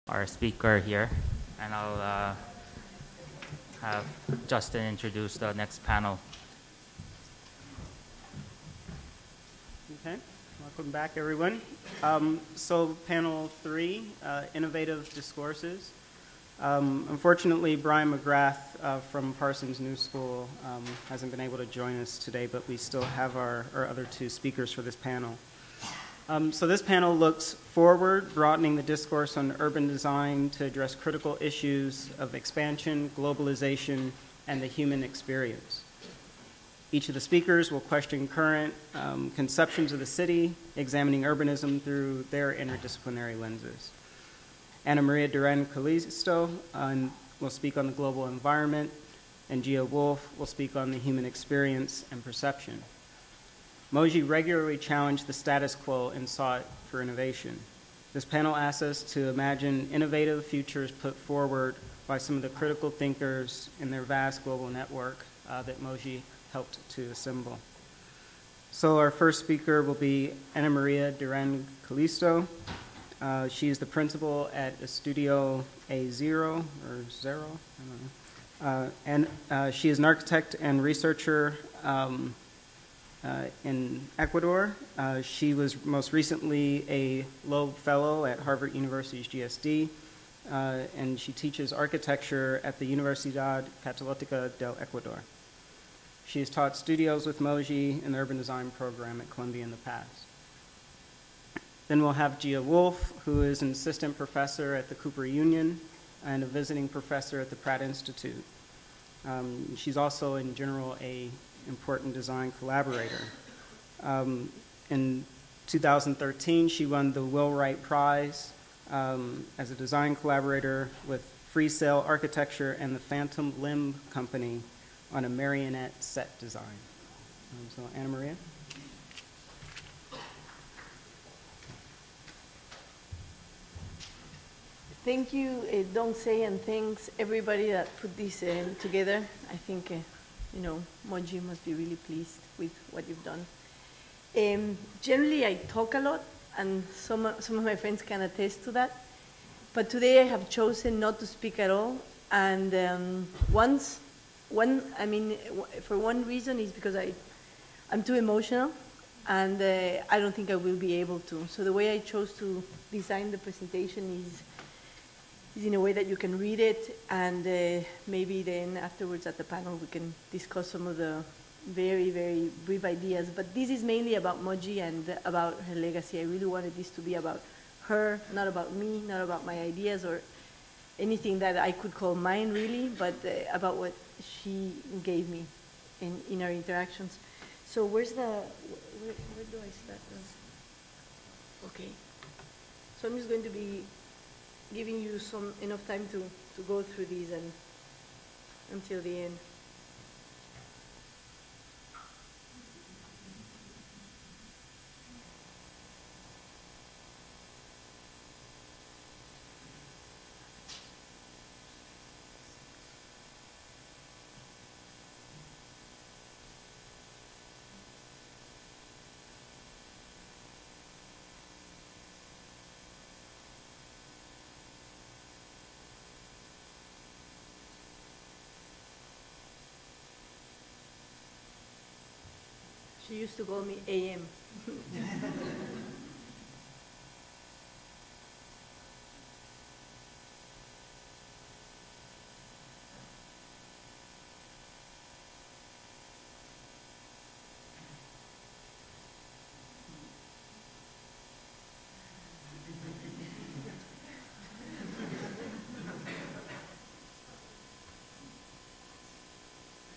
our speaker here, and I'll have Justin introduce the next panel. Okay, welcome back, everyone. So panel 3, Innovative Discourses. Unfortunately, Brian McGrath from Parsons New School hasn't been able to join us today, but we still have our other 2 speakers for this panel. So this panel looks forward, broadening the discourse on urban design to address critical issues of expansion, globalization, and the human experience. Each of the speakers will question current conceptions of the city, examining urbanism through their interdisciplinary lenses. María Durán Calisto will speak on the global environment, and Gia Wolf will speak on the human experience and perception. Mojdeh regularly challenged the status quo and sought for innovation. This panel asks us to imagine innovative futures put forward by some of the critical thinkers in their vast global network that Mojdeh helped to assemble. So our first speaker will be María Durán Calisto. She is the principal at Estudio A0 or Zero, I don't know. And she is an architect and researcher in Ecuador. She was most recently a Loeb Fellow at Harvard University's GSD, and she teaches architecture at the Universidad Católica del Ecuador. She has taught studios with Mojdeh in the urban design program at Columbia in the past. Then we'll have Gia Wolf, who is an assistant professor at the Cooper Union and a visiting professor at the Pratt Institute. She's also, in general, a important design collaborator. In 2013, she won the Will Wright Prize as a design collaborator with Freesale Architecture and the Phantom Limb Company on a marionette set design. So, María. Thank you, Dongsei, and thanks everybody that put this together. I think Mojdeh must be really pleased with what you've done. Generally, I talk a lot, and some of my friends can attest to that. But today I have chosen not to speak at all. And for one reason is because I'm too emotional, and I don't think I will be able to. So the way I chose to design the presentation is in a way that you can read it, and maybe then afterwards at the panel we can discuss some of the very, very brief ideas. But this is mainly about Mojdeh and about her legacy. I really wanted this to be about her, not about me, not about my ideas or anything that I could call mine really, but about what she gave me in our interactions. So where do I start? Okay. So I'm just going to be giving you enough time to go through these and until the end. She used to call me AM.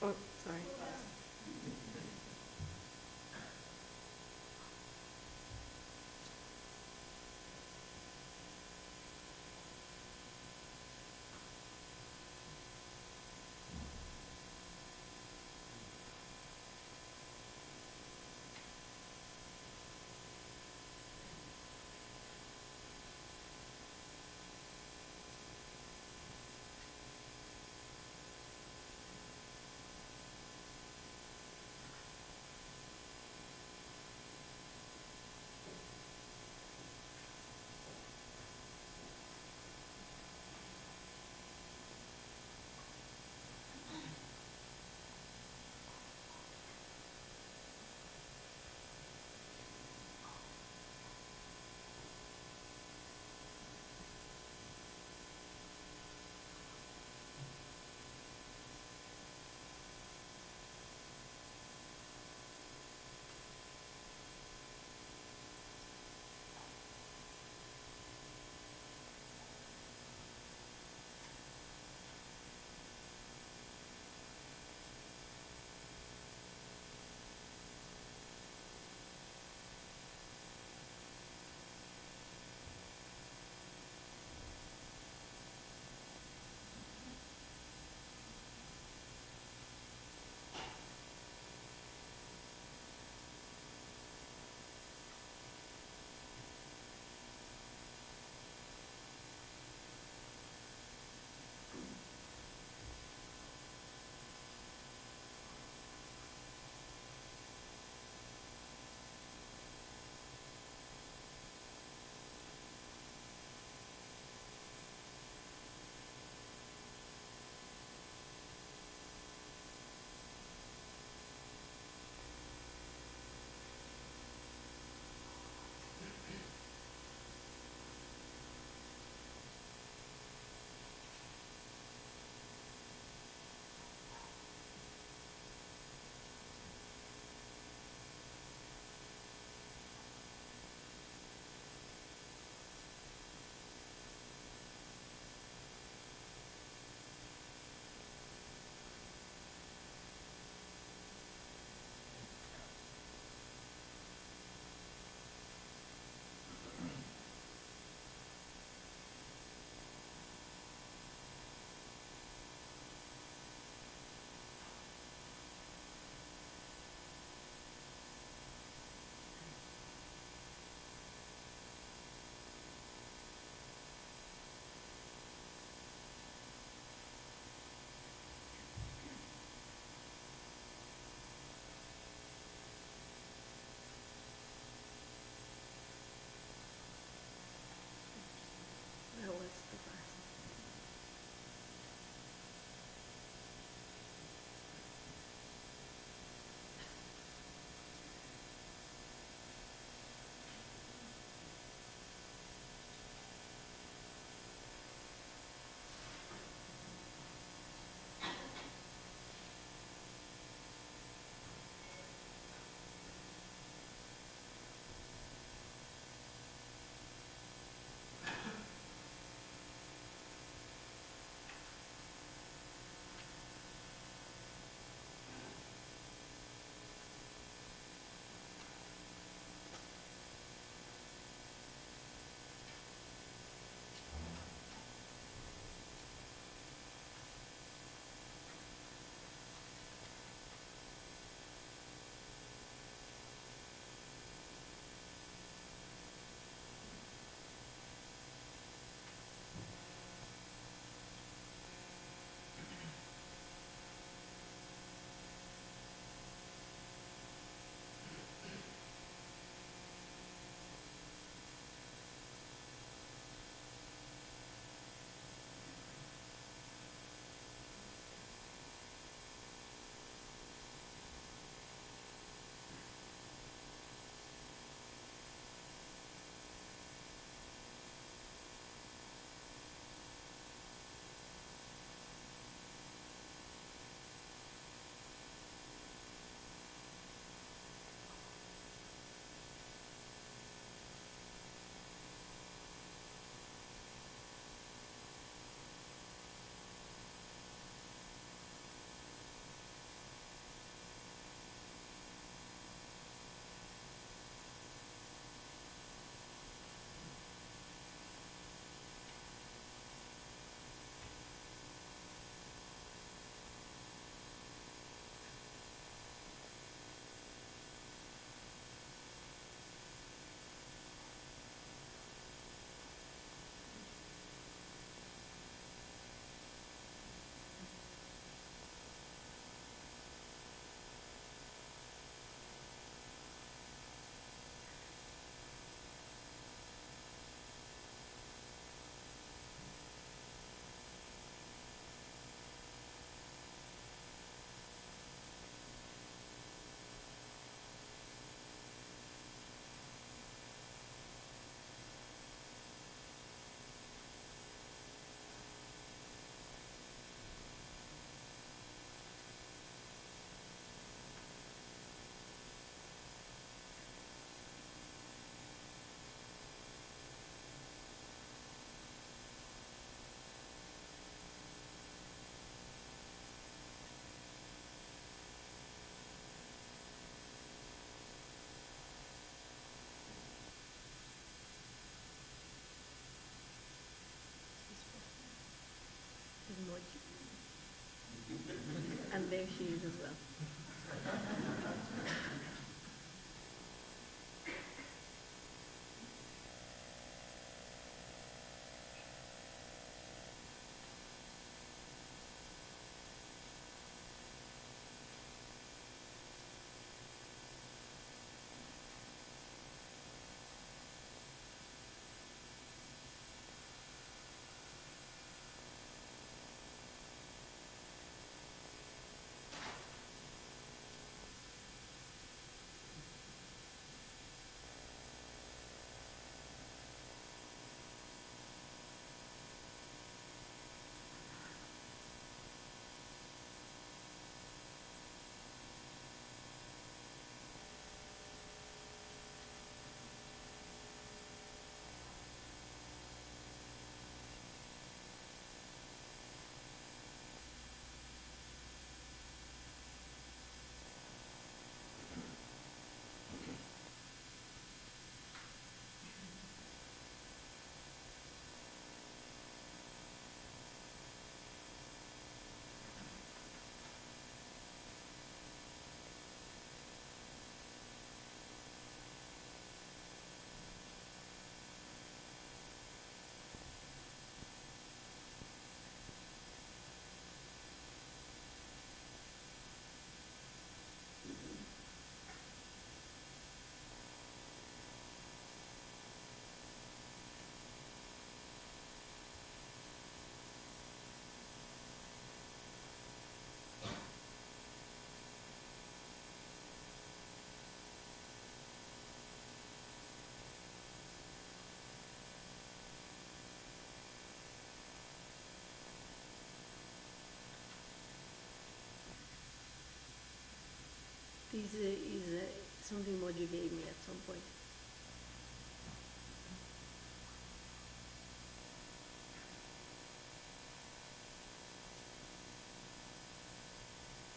Oh, sorry. And there she is as well. This is something Mojdeh gave me at some point.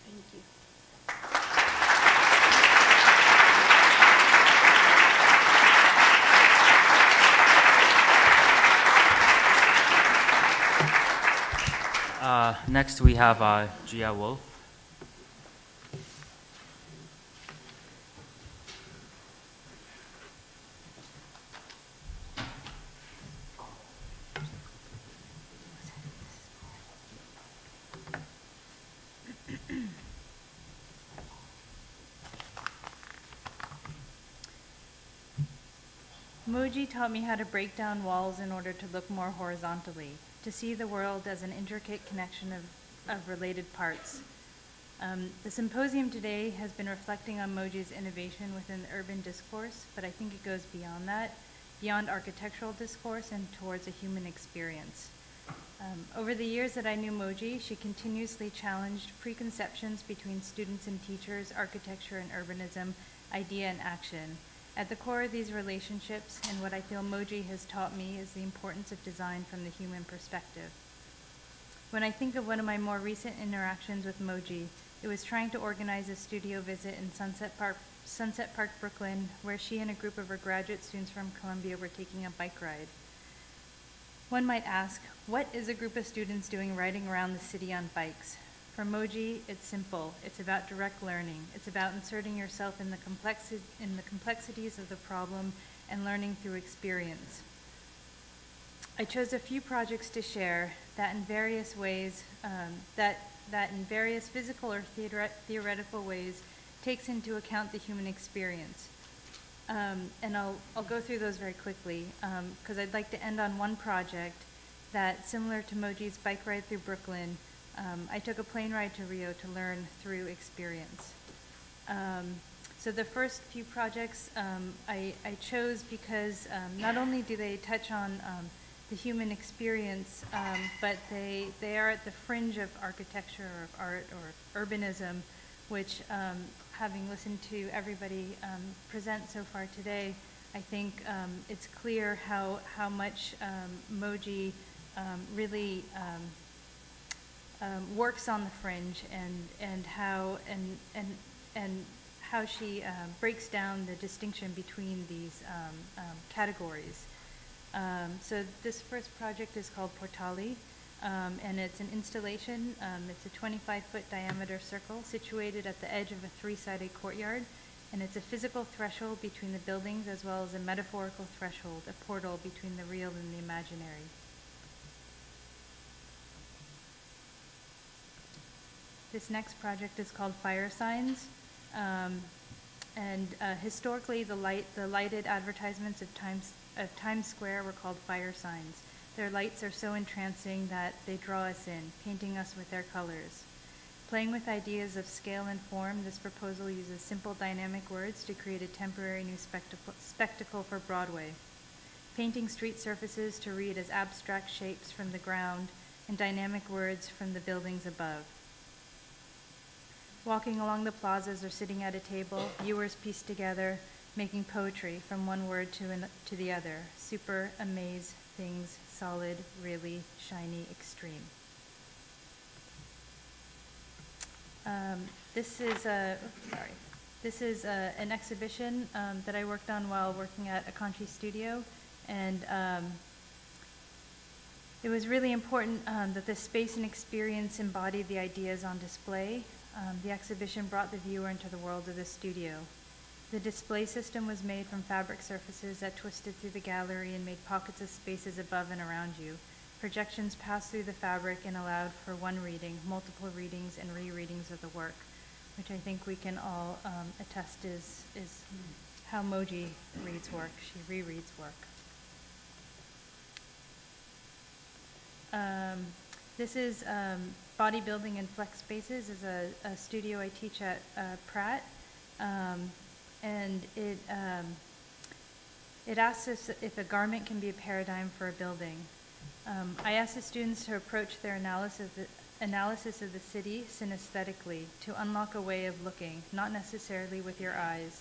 Thank you. Next we have Gia Wolf. Mojdeh taught me how to break down walls in order to look more horizontally, to see the world as an intricate connection of related parts. The symposium today has been reflecting on Mojdeh's innovation within the urban discourse, but I think it goes beyond that, beyond architectural discourse and towards a human experience. Over the years that I knew Mojdeh, she continuously challenged preconceptions between students and teachers, architecture and urbanism, idea and action. At the core of these relationships, and what I feel Mojdeh has taught me, is the importance of design from the human perspective. When I think of one of my more recent interactions with Mojdeh, it was trying to organize a studio visit in Sunset Park, Brooklyn, where she and a group of her graduate students from Columbia were taking a bike ride. One might ask, what is a group of students doing riding around the city on bikes? For Mojdeh, it's simple. It's about direct learning. It's about inserting yourself in the complexities of the problem and learning through experience. I chose a few projects to share that in various ways, that in various physical or theoretical ways takes into account the human experience. And I'll go through those very quickly because I'd like to end on one project that, similar to Mojdeh's bike ride through Brooklyn, I took a plane ride to Rio to learn through experience. So the first few projects I chose because not only do they touch on the human experience, but they are at the fringe of architecture or of art or urbanism, which, having listened to everybody present so far today, I think it's clear how much Mojdeh really works on the fringe and how she breaks down the distinction between these categories. So this first project is called Portali. and it's an installation. It's a 25-foot diameter circle situated at the edge of a three-sided courtyard, and it's a physical threshold between the buildings as well as a metaphorical threshold, a portal between the real and the imaginary. This next project is called Fire Signs, and historically the lighted advertisements of Times Square were called fire signs. Their lights are so entrancing that they draw us in, painting us with their colors. Playing with ideas of scale and form, this proposal uses simple dynamic words to create a temporary new spectacle for Broadway. Painting street surfaces to read as abstract shapes from the ground and dynamic words from the buildings above. Walking along the plazas or sitting at a table, viewers piece together, making poetry from one word to the other. Super, amaze, things, solid, really, shiny, extreme. This is an exhibition that I worked on while working at Estudio, and it was really important that the space and experience embodied the ideas on display. The exhibition brought the viewer into the world of the studio. The display system was made from fabric surfaces that twisted through the gallery and made pockets of spaces above and around you. Projections passed through the fabric and allowed for one reading, multiple readings, and rereadings of the work, which I think we can all attest is how Moji reads work. She rereads work. This is Bodybuilding and Flex Spaces, is a studio I teach at Pratt, and it asks us if a garment can be a paradigm for a building. I asked the students to approach their analysis of the city synesthetically, to unlock a way of looking, not necessarily with your eyes.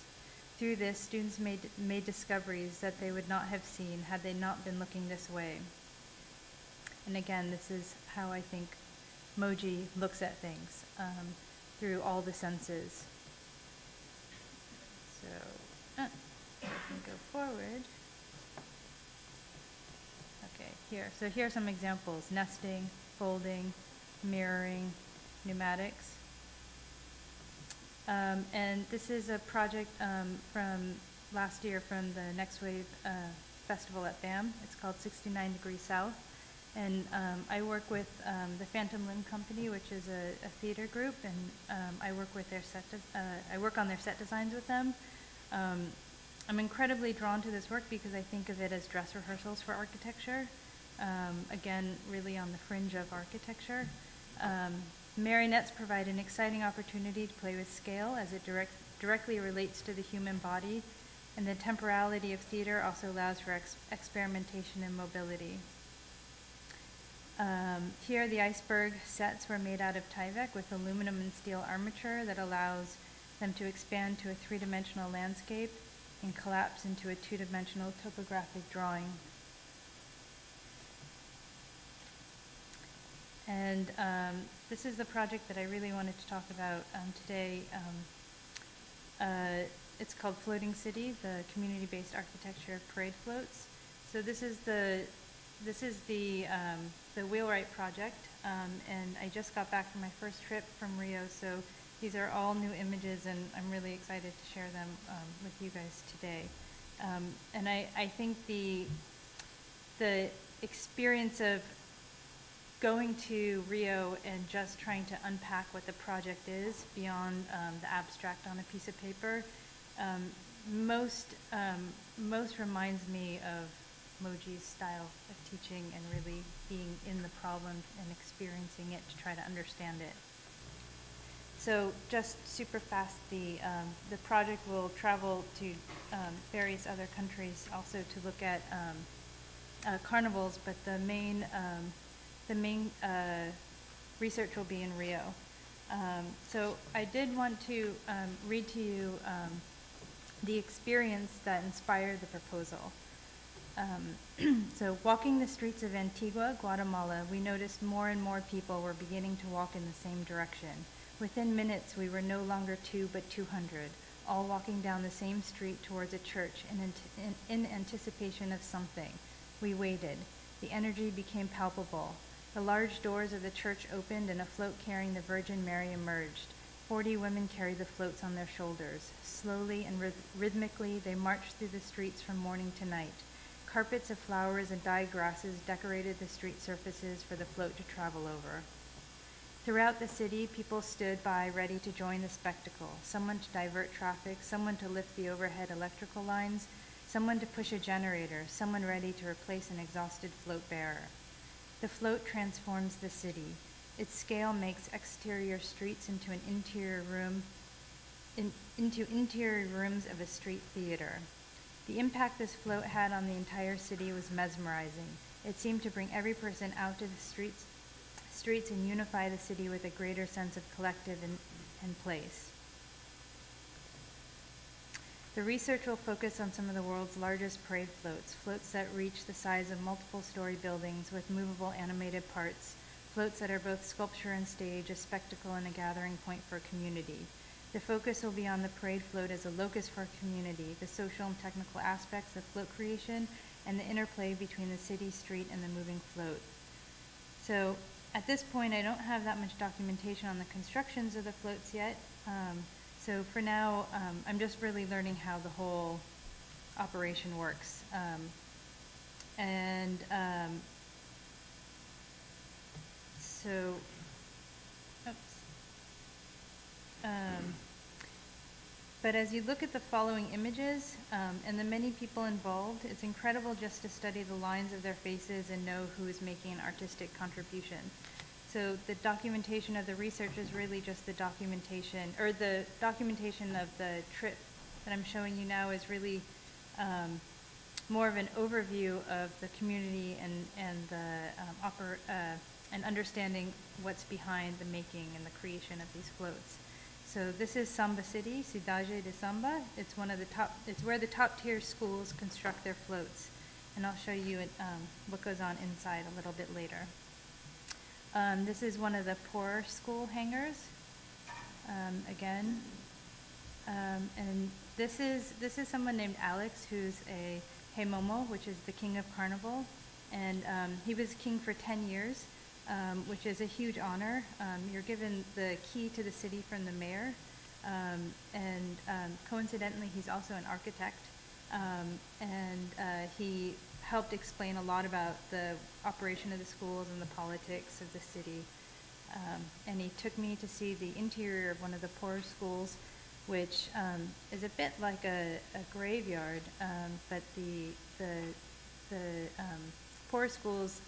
Through this, students made discoveries that they would not have seen had they not been looking this way. And again, this is how I think Moji looks at things, through all the senses. So, let me go forward. Okay, here. So here are some examples: nesting, folding, mirroring, pneumatics. And this is a project from last year from the Next Wave Festival at BAM. It's called 69 Degrees South. And I work with the Phantom Limb Company, which is a theater group, and I work with their I work on their set designs with them. I'm incredibly drawn to this work because I think of it as dress rehearsals for architecture. Again, really on the fringe of architecture. Marionettes provide an exciting opportunity to play with scale as it directly relates to the human body, and the temporality of theater also allows for experimentation and mobility. Here, the iceberg sets were made out of Tyvek with aluminum and steel armature that allows them to expand to a three-dimensional landscape and collapse into a two-dimensional topographic drawing. And this is the project that I really wanted to talk about today. It's called Floating City, the community-based architecture of parade floats. So this is the Wheelwright project, and I just got back from my first trip from Rio, so these are all new images, and I'm really excited to share them with you guys today. And I think the experience of going to Rio and just trying to unpack what the project is beyond the abstract on a piece of paper most reminds me of Moji's style of teaching and really being in the problem and experiencing it to try to understand it. So just super fast, the project will travel to various other countries also to look at carnivals, but the main research will be in Rio. So I did want to read to you the experience that inspired the proposal. So walking the streets of Antigua, Guatemala, we noticed more and more people were beginning to walk in the same direction. Within minutes, we were no longer 2, but 200, all walking down the same street towards a church in anticipation of something. We waited. The energy became palpable. The large doors of the church opened and a float carrying the Virgin Mary emerged. 40 women carried the floats on their shoulders. Slowly and rhythmically, they marched through the streets from morning to night. Carpets of flowers and dyed grasses decorated the street surfaces for the float to travel over. Throughout the city, people stood by ready to join the spectacle, someone to divert traffic, someone to lift the overhead electrical lines, someone to push a generator, someone ready to replace an exhausted float bearer. The float transforms the city. Its scale makes exterior streets into interior rooms of a street theater. The impact this float had on the entire city was mesmerizing. It seemed to bring every person out to the streets and unify the city with a greater sense of collective and place. The research will focus on some of the world's largest parade floats, floats that reach the size of multiple-story buildings with movable animated parts, floats that are both sculpture and stage, a spectacle and a gathering point for community. The focus will be on the parade float as a locus for community, the social and technical aspects of float creation, and the interplay between the city, street, and the moving float. So at this point, I don't have that much documentation on the constructions of the floats yet. So for now, I'm just really learning how the whole operation works. But as you look at the following images and the many people involved, it's incredible just to study the lines of their faces and know who is making an artistic contribution. So the documentation of the research is really just the documentation, or the documentation of the trip that I'm showing you now is really more of an overview of the community and understanding what's behind the making and the creation of these floats. So this is Samba City, Cidade de Samba. It's where the top tier schools construct their floats, and I'll show you what goes on inside a little bit later. This is one of the poor school hangars, again. And this is someone named Alex, who's a Heimomo, which is the king of carnival. And he was king for 10 years, which is a huge honor. You're given the key to the city from the mayor. Coincidentally, he's also an architect. He helped explain a lot about the operation of the schools and the politics of the city. And he took me to see the interior of one of the poor schools, which is a bit like a graveyard, but the poor schools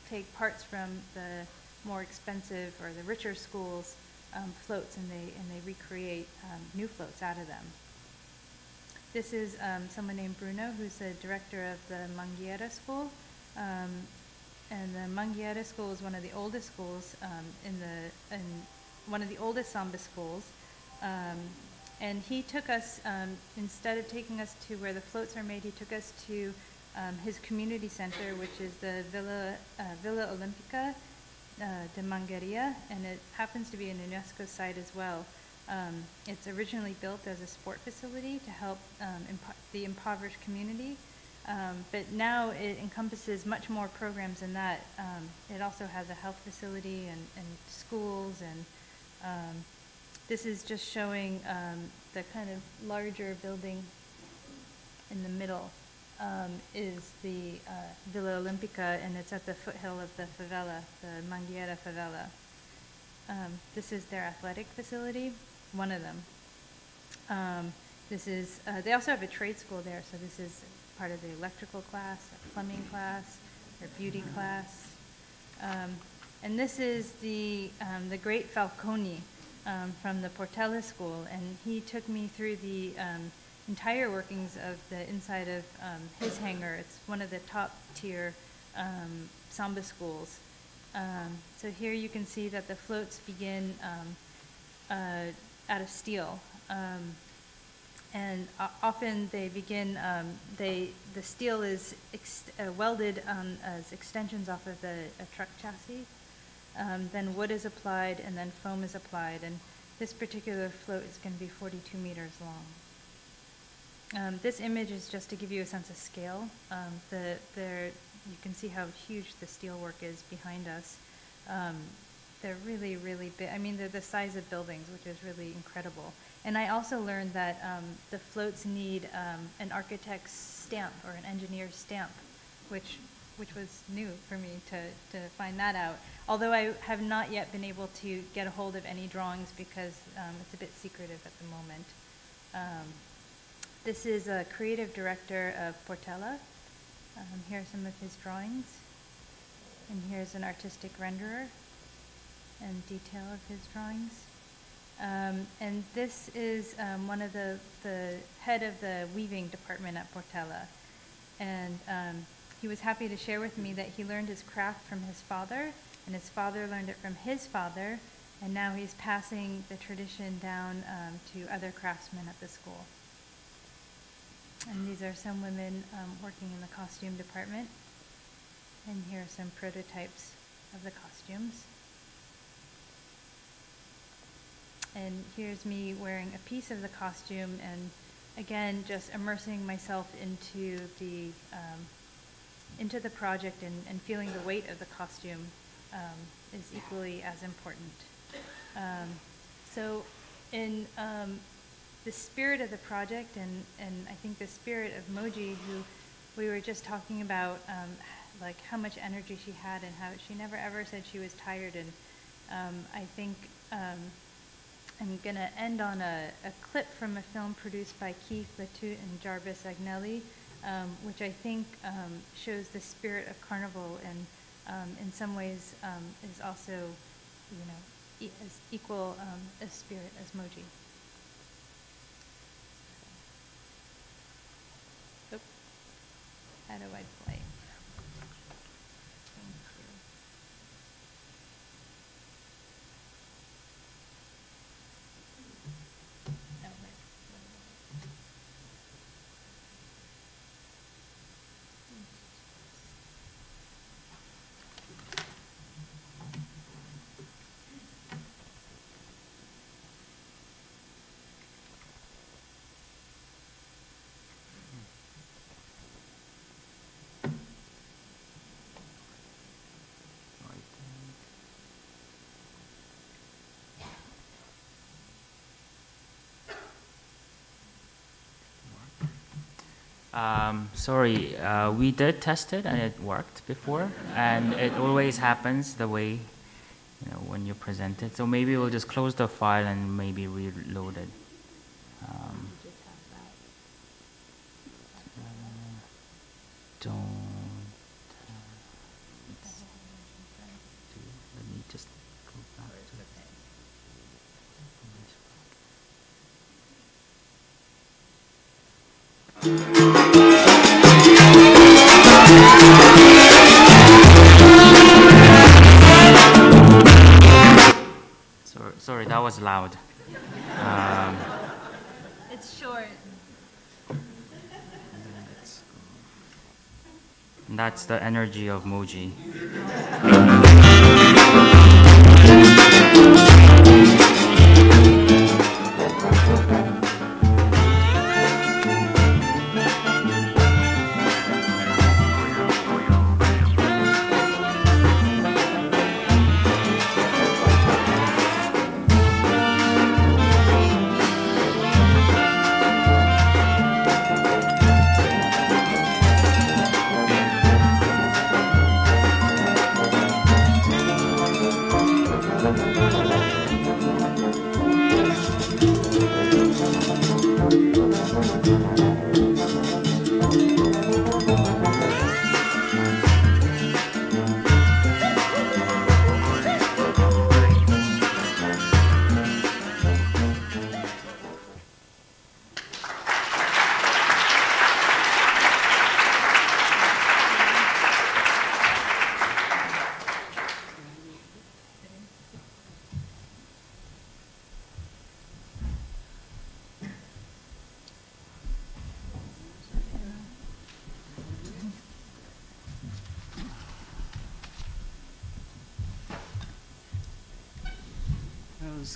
take parts from the more expensive or the richer schools' floats, and they recreate new floats out of them. This is someone named Bruno, who's the director of the Mangueira School. And the Mangueira School is one of the oldest schools one of the oldest Samba schools. And he took us, instead of taking us to where the floats are made, he took us to his community center, which is the Villa Olímpica de Mangueira, and it happens to be an UNESCO site as well. It's originally built as a sport facility to help the impoverished community, but now it encompasses much more programs than that. It also has a health facility and schools, and this is just showing the kind of larger building in the middle is the Villa Olímpica, and it's at the foothill of the favela, the Mangueira favela. This is their athletic facility, one of them. They also have a trade school there, so this is part of the electrical class, their plumbing class, their beauty class. And this is the great Falconi from the Portela School, and he took me through the entire workings of the inside of his hangar. It's one of the top tier Samba schools. So here you can see that the floats begin out of steel. And often they begin, the steel is welded as extensions off of a truck chassis. Then wood is applied, and then foam is applied. And this particular float is going to be 42 meters long. This image is just to give you a sense of scale. You can see how huge the steel work is behind us. They're really, really big. I mean, they're the size of buildings, which is really incredible. And I also learned that the floats need an architect's stamp or an engineer's stamp, which was new for me to find that out. Although I have not yet been able to get a hold of any drawings because it's a bit secretive at the moment. This is a creative director of Portela. Here are some of his drawings. And here's an artistic renderer and detail of his drawings. And this is one of the head of the weaving department at Portela. And he was happy to share with me that he learned his craft from his father, and his father learned it from his father, and now he's passing the tradition down to other craftsmen at the school. And these are some women working in the costume department. And here are some prototypes of the costumes. And here's me wearing a piece of the costume, and again, just immersing myself into the project and feeling the weight of the costume is equally as important. So in the spirit of the project, and I think the spirit of Moji, who we were just talking about, like how much energy she had and how she never ever said she was tired, and I think I'm going to end on a clip from a film produced by Keith Latute and Jarvis Agnelli, which I think shows the spirit of Carnival, and in some ways is also, as equal a spirit as Moji. Oop. How do I play? Sorry, we did test it and it worked before, and it always happens the way, when you present it. So maybe we'll just close the file and maybe reload it. Don't. Let me just go back to it. Sorry, that was loud. It's short. That's the energy of Moji.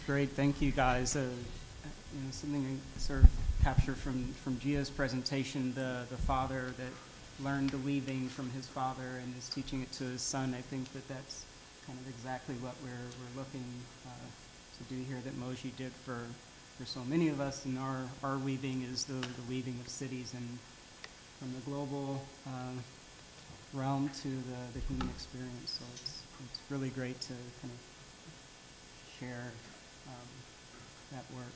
Great, thank you guys. Something I sort of capture from Gia's presentation, the father that learned the weaving from his father and is teaching it to his son. I think that's kind of exactly what we're looking to do here that Mojdeh did for so many of us, and our weaving is the weaving of cities and from the global realm to the human experience. So it's really great to kind of share that work.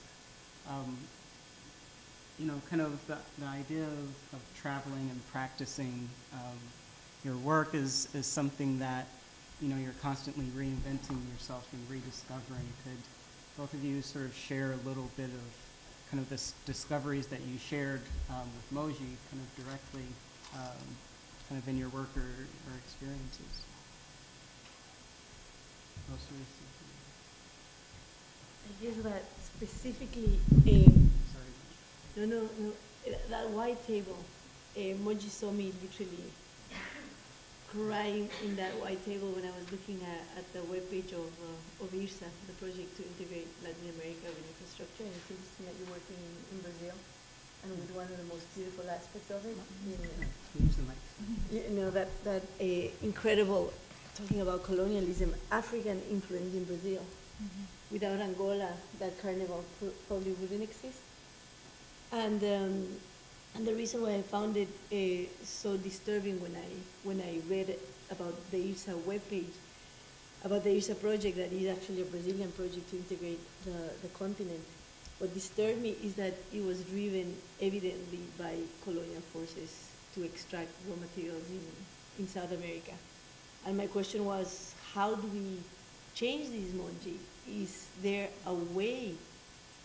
You know, kind of the idea of traveling and practicing your work is something that, you know, you're constantly reinventing yourself and rediscovering. Could both of you sort of share a little bit of kind of the discoveries that you shared with Mojdeh kind of directly kind of in your work or experiences? I guess that specifically, Sorry. no, that white table, Mojdeh saw me literally crying in that white table when I was looking at the webpage of IRSA, the project to integrate Latin America with infrastructure, and it seems to me that you're working in Brazil, and with one of the most beautiful aspects of it, you know, that incredible, talking about colonialism, African influence in Brazil. Without Angola, that carnival probably wouldn't exist. And the reason why I found it so disturbing when I read about the IRSA webpage, about the IRSA project that is actually a Brazilian project to integrate the continent, what disturbed me is that it was driven evidently by colonial forces to extract raw materials in South America. And my question was, how do we change this, Mojdeh? Is there a way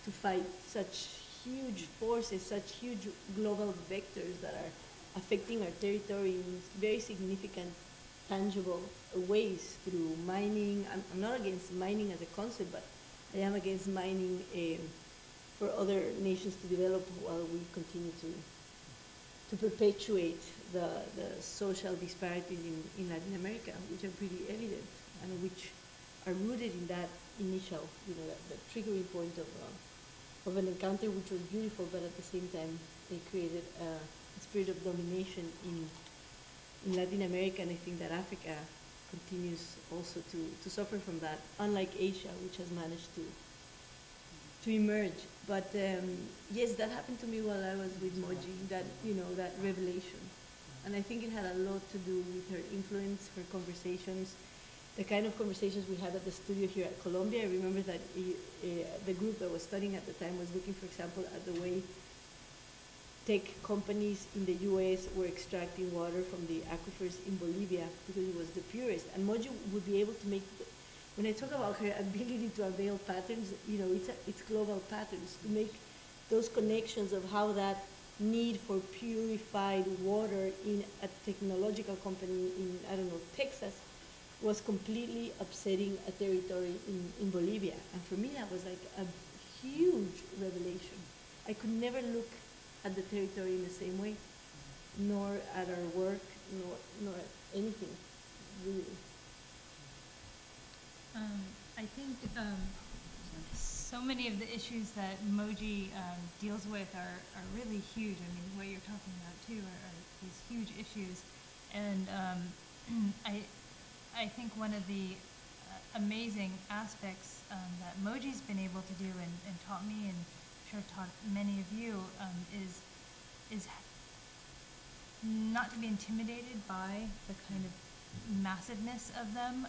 to fight such huge forces, such huge global vectors that are affecting our territory in very significant, tangible ways through mining? I'm not against mining as a concept, but I am against mining for other nations to develop while we continue to perpetuate the social disparities in Latin America, which are pretty evident and which are rooted in that initial, you know, that triggering point of an encounter which was beautiful, but at the same time it created a spirit of domination in Latin America, and I think that Africa continues also to suffer from that, unlike Asia, which has managed to emerge. But yes, that happened to me while I was with Mojdeh, that, you know, that revelation. And I think it had a lot to do with her influence, her conversations, the kind of conversations we had at the studio here at Columbia. I remember that the group that was studying at the time was looking, for example, at the way tech companies in the US were extracting water from the aquifers in Bolivia because it was the purest. And Mojdeh would be able to make, when I talk about her ability to unveil patterns, you know, it's global patterns, to make those connections of how that need for purified water in a technological company in, I don't know, Texas, was completely upsetting a territory in Bolivia. And for me, that was like a huge revelation. I could never look at the territory in the same way, nor at our work, nor at anything, really. I think so many of the issues that Mojdeh deals with are really huge. I mean, what you're talking about too are these huge issues, and I think one of the amazing aspects that Mojdeh's been able to do and taught me, and I'm sure taught many of you, is not to be intimidated by the kind of massiveness of them,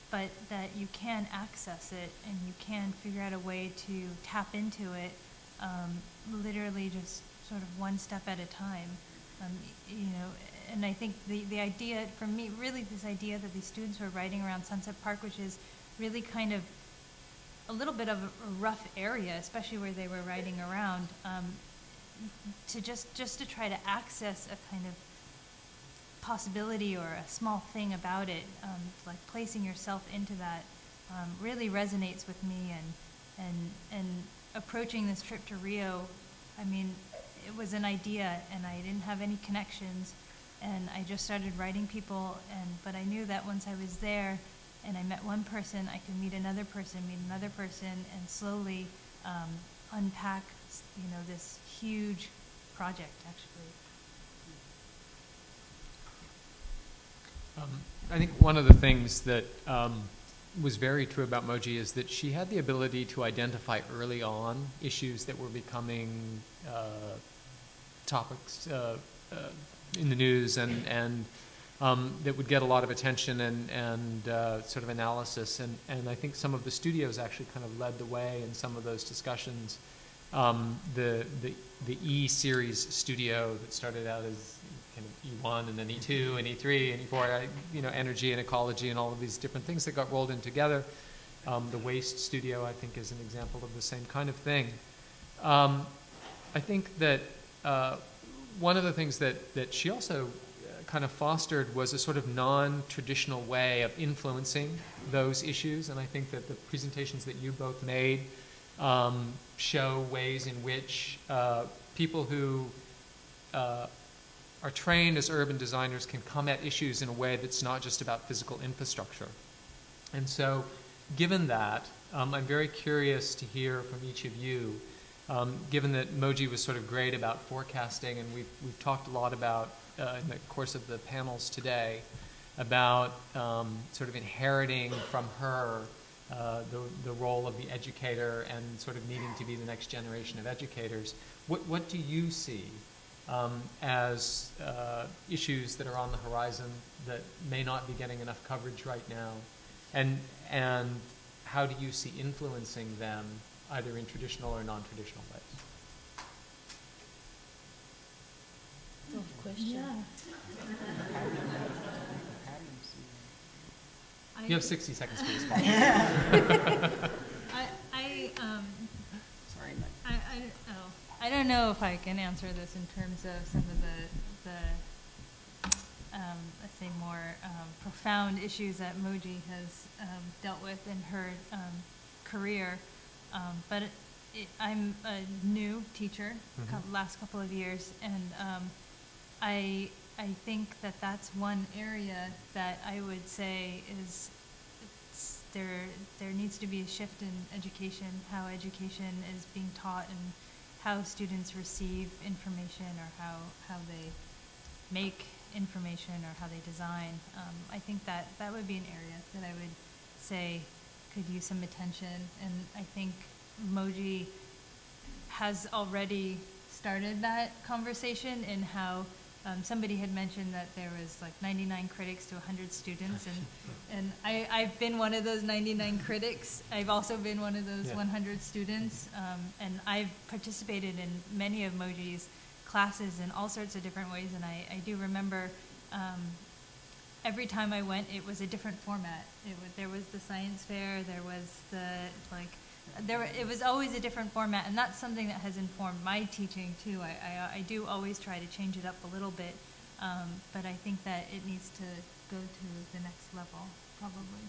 but that you can access it and you can figure out a way to tap into it, literally just sort of one step at a time. You know, and I think the idea, for me, really this idea that these students were writing around Sunset Park, which is really kind of a little bit of a rough area, especially where they were writing around, to just to try to access a kind of possibility or a small thing about it, like placing yourself into that, really resonates with me. And approaching this trip to Rio, I mean, it was an idea, and I didn't have any connections, and I just started writing people. But I knew that once I was there, and I met one person, I could meet another person, and slowly unpack, you know, this huge project, actually. I think one of the things that was very true about Moji is that she had the ability to identify early on issues that were becoming topics in the news and that would get a lot of attention and sort of analysis. And I think some of the studios actually kind of led the way in some of those discussions. The E series studio that started out as kind of E1 and then E2 and E3 and E4, energy and ecology and all of these different things that got rolled in together. The waste studio, I think, is an example of the same kind of thing. I think that one of the things that she also kind of fostered was a sort of non-traditional way of influencing those issues, and I think that the presentations that you both made show ways in which people who are trained as urban designers can come at issues in a way that's not just about physical infrastructure. And so, given that, I'm very curious to hear from each of you, given that Moji was sort of great about forecasting, and we've talked a lot about, in the course of the panels today, about sort of inheriting from her the role of the educator and sort of needing to be the next generation of educators. What do you see as issues that are on the horizon that may not be getting enough coverage right now? And how do you see influencing them, either in traditional or non-traditional ways? Tough question. Yeah. You have 60 seconds to respond. Sorry, I don't know if I can answer this in terms of some of the let's say more profound issues that Moji has dealt with in her career, but I'm a new teacher, last couple of years, and I think that that's one area that I would say is there needs to be a shift in education, how education is being taught and how students receive information or how they make information or how they design. I think that would be an area that I would say could use some attention, and I think Moji has already started that conversation in how somebody had mentioned that there was like 99 critics to 100 students, and I've been one of those 99 critics. I've also been one of those 100 students, and I've participated in many of Moji's classes in all sorts of different ways, and I do remember every time I went, it was a different format. There was the science fair, there was it was always a different format, and that's something that has informed my teaching too. I do always try to change it up a little bit, but I think that it needs to go to the next level, probably.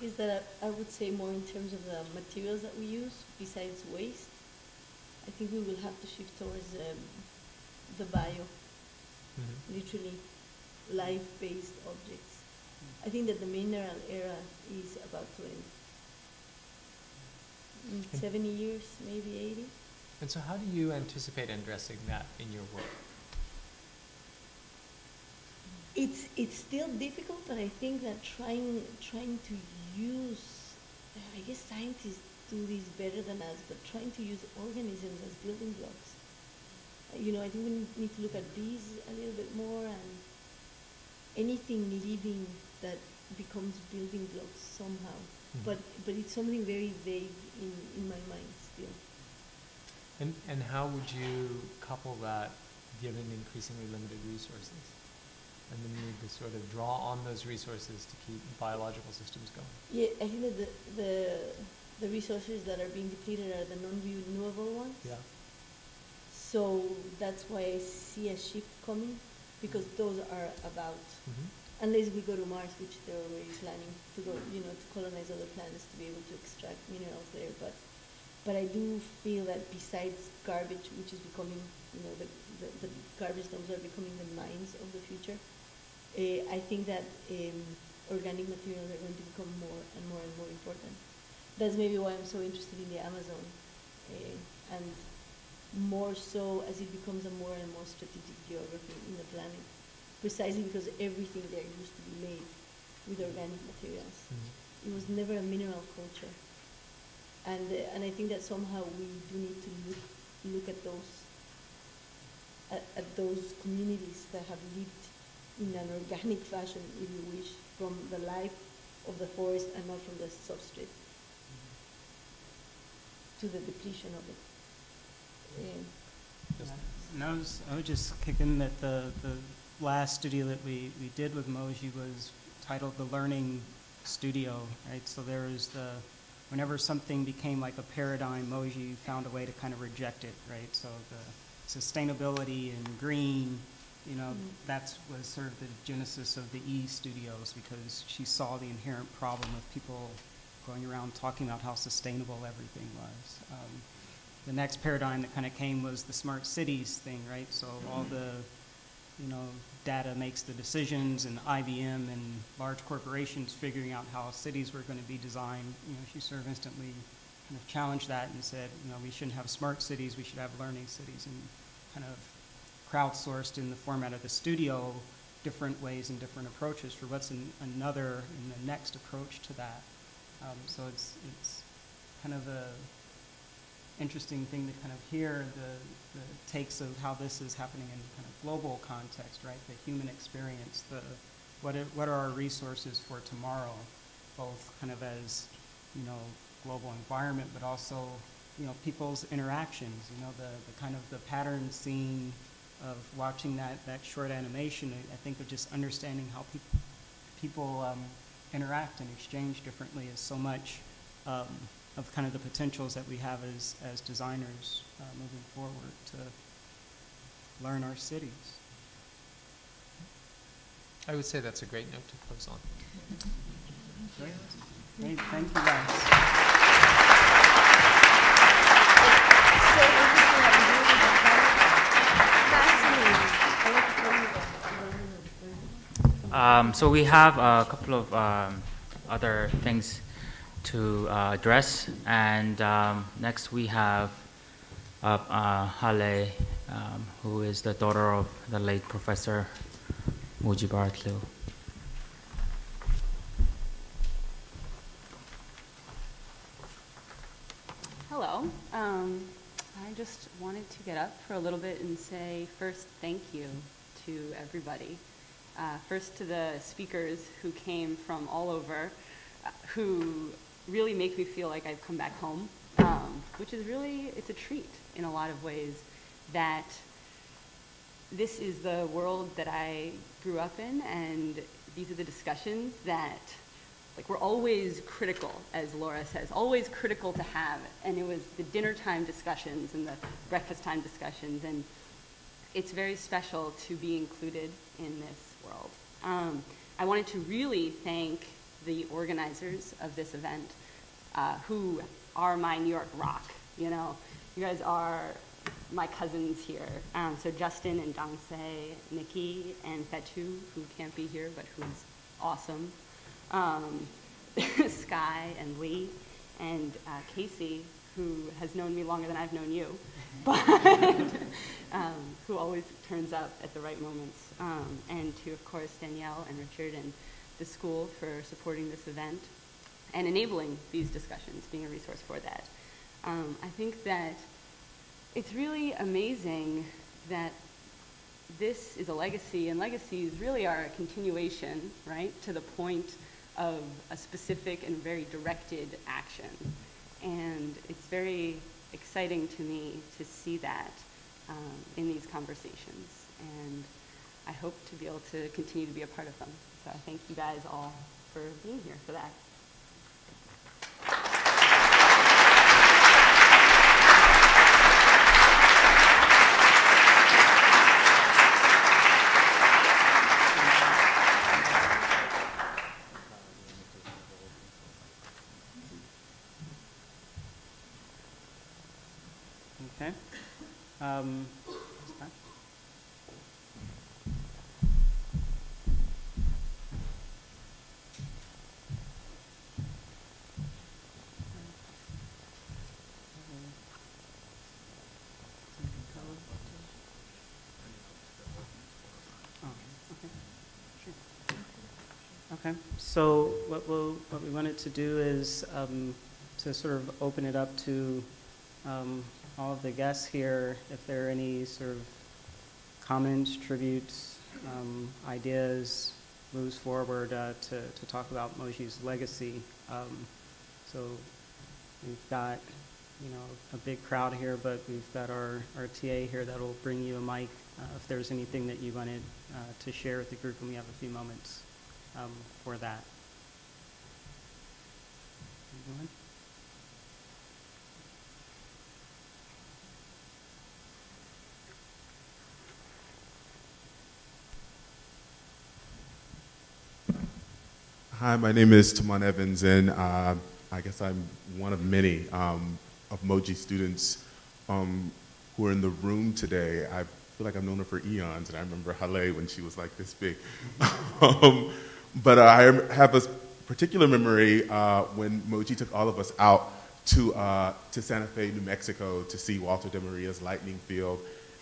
Is that I would say more in terms of the materials that we use, besides waste. I think we will have to shift towards the bio, literally life-based objects. I think that the mineral era is about to end. In 70 years, maybe 80. And so how do you anticipate addressing that in your work? It's still difficult, but I think that trying to use, I guess scientists do this better than us, but trying to use organisms as building blocks. I think we need to look at bees a little bit more, and anything living that becomes building blocks somehow. But it's something very vague in my mind still. And how would you couple that given increasingly limited resources and the need to sort of draw on those resources to keep biological systems going? Yeah, I think that the resources that are being depleted are the non-renewable ones. Yeah. So that's why I see a shift coming, because those are about. Unless we go to Mars, which they're already planning to go, to colonize other planets to be able to extract minerals there. But I do feel that besides garbage, which is becoming, the garbage dumps are becoming the mines of the future. I think that organic materials are going to become more and more and more important. That's maybe why I'm so interested in the Amazon, and more so as it becomes a more and more strategic geography in the planet. precisely because everything there used to be made with organic materials. It was never a mineral culture. And I think that somehow we do need to look at those communities that have lived in an organic fashion, if you wish, from the life of the forest and not from the substrate to the depletion of it. And I was just kicking that the last studio that we did with Moji was titled The Learning Studio, right? So there was whenever something became like a paradigm, Moji found a way to kind of reject it, right? So the sustainability and green, you know, that was sort of the genesis of the E studios, because she saw the inherent problem with people going around talking about how sustainable everything was. The next paradigm that kind of came was the smart cities thing, right? So all the, you know, data makes the decisions, and IBM and large corporations figuring out how cities were going to be designed. You know, she sort of instantly kind of challenged that and said, you know, we shouldn't have smart cities, we should have learning cities, and kind of crowdsourced in the format of the studio different ways and different approaches for what's the next approach to that. So it's kind of a interesting thing to kind of hear the takes of how this is happening in kind of global context, right? The human experience, what are our resources for tomorrow, both kind of as, you know, global environment, but also, you know, people's interactions, you know, the kind of the pattern scene of watching that short animation. I think of just understanding how people interact and exchange differently is so much of kind of the potentials that we have as designers moving forward to learn our cities. I would say that's a great note to close on. Great. Thank you guys. So we have a couple of other things to address, and next we have Hale, who is the daughter of the late Professor Mojdeh Baratloo. Hello. I just wanted to get up for a little bit and say first thank you to everybody. First to the speakers who came from all over, who really make me feel like I've come back home, which is really, it's a treat in a lot of ways that this is the world that I grew up in, and these are the discussions that, like, we're always critical, as Laura says, always critical to have. And it was the dinner time discussions and the breakfast time discussions, and it's very special to be included in this world. I wanted to really thank the organizers of this event, who are my New York rock. You know, you guys are my cousins here. So Justin and Dongsei, Nickie, and Fetu, who can't be here, but who's awesome. Skye and Lee, and Casey, who has known me longer than I've known you, but who always turns up at the right moments. And to, of course, Danielle and Richard and the school for supporting this event and enabling these discussions, being a resource for that. I think that it's really amazing that this is a legacy, and legacies really are a continuation, right, to the point of a specific and very directed action. And it's very exciting to me to see that in these conversations. And I hope to be able to continue to be a part of them. So I thank you guys all for being here for that. Okay. Okay, so what we wanted to do is to sort of open it up to all of the guests here, if there are any sort of comments, tributes, ideas, moves forward to talk about Mojdeh's legacy. So we've got, a big crowd here, but we've got our TA here that will bring you a mic if there's anything that you wanted to share with the group, and we have a few moments for that. Anyone? Hi, my name is Tamon Evans, and I guess I'm one of many of Mojdeh students who are in the room today. I feel like I've known her for eons, and I remember Hale when she was like this big. But I have a particular memory when Mojdeh took all of us out to Santa Fe, New Mexico, to see Walter de Maria's lightning field,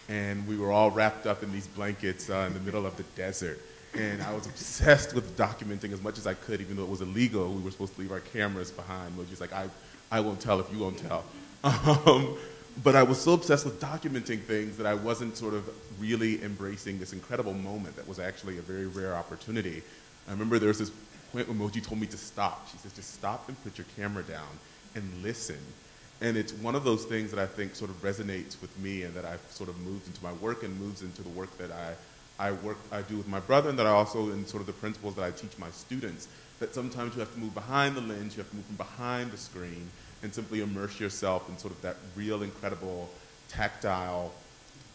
and we were all wrapped up in these blankets in the middle of the desert. And I was obsessed with documenting as much as I could, even though it was illegal. We were supposed to leave our cameras behind. Mojdeh's like, I won't tell if you won't tell. But I was so obsessed with documenting things that I wasn't sort of really embracing this incredible moment that was actually a very rare opportunity. I remember there was this point when Mojdeh told me to stop. She says, just stop and put your camera down and listen. And it's one of those things that I think sort of resonates with me, and that I've sort of moved into my work and moves into the work that I do with my brother, and that I also, in sort of the principles that I teach my students, that sometimes you have to move behind the lens, you have to move from behind the screen, and simply immerse yourself in sort of that real, incredible, tactile,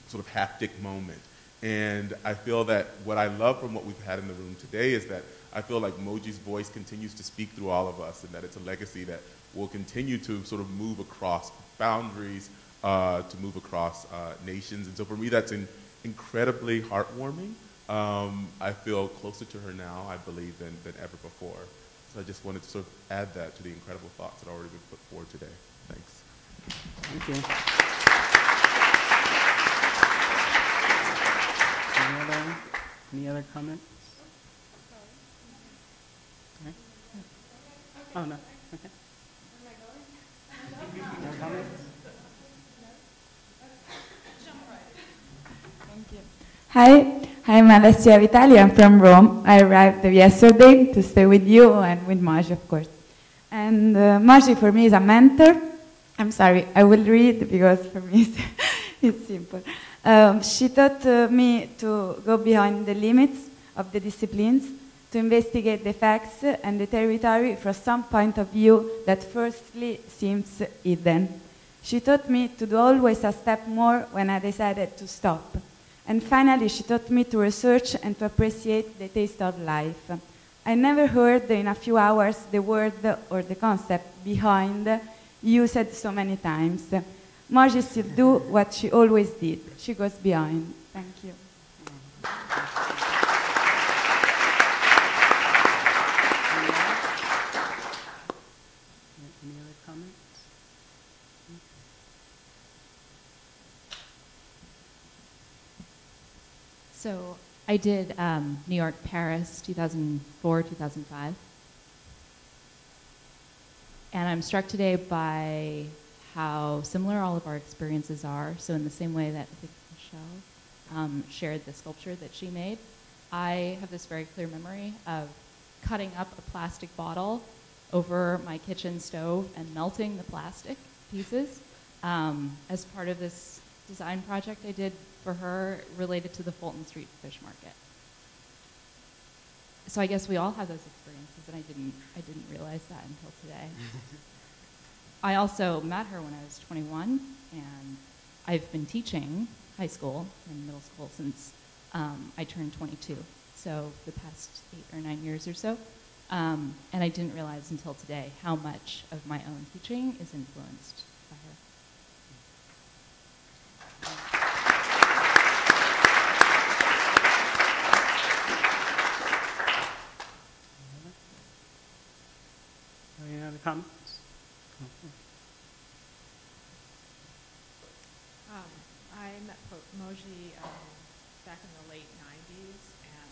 sort of haptic moment. And I feel that what I love from what we've had in the room today is that I feel like Mojdeh's voice continues to speak through all of us, and that it's a legacy that will continue to sort of move across boundaries, to move across nations. And so for me, that's incredibly heartwarming. I feel closer to her now, I believe, than ever before. So I just wanted to sort of add that to the incredible thoughts that have already been put forward today. Thanks. Thank you. Any other comments? Okay. Oh, no. Okay. No comments? Hi, I'm Alessia Vitali. I'm from Rome. I arrived yesterday to stay with you and with Mojdeh, of course. And Mojdeh for me is a mentor. I'm sorry, I will read because for me it's simple. She taught me to go beyond the limits of the disciplines, to investigate the facts and the territory from some point of view that firstly seems hidden. She taught me to do always a step more when I decided to stop. And finally, she taught me to research and to appreciate the taste of life. I never heard in a few hours the word or the concept behind used so many times. Mojdeh still do what she always did. She goes beyond. Thank you. Any other comments? So I did New York, Paris, 2004, 2005. And I'm struck today by how similar all of our experiences are. So in the same way that I think Michelle shared the sculpture that she made, I have this very clear memory of cutting up a plastic bottle over my kitchen stove and melting the plastic pieces as part of this design project I did for her related to the Fulton Street Fish Market. So I guess we all have those experiences, and I didn't realize that until today. I also met her when I was 21, and I've been teaching high school and middle school since I turned 22, so the past 8 or 9 years or so. And I didn't realize until today how much of my own teaching is influenced by her. Any other comments? I met Mojdeh back in the late 90s, and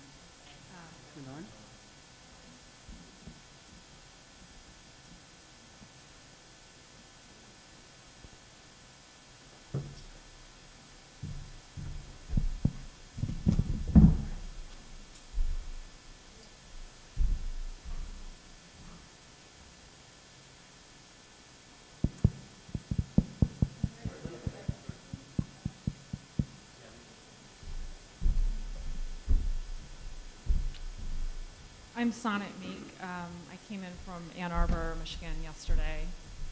I'm Sonnet Meek. I came in from Ann Arbor, Michigan yesterday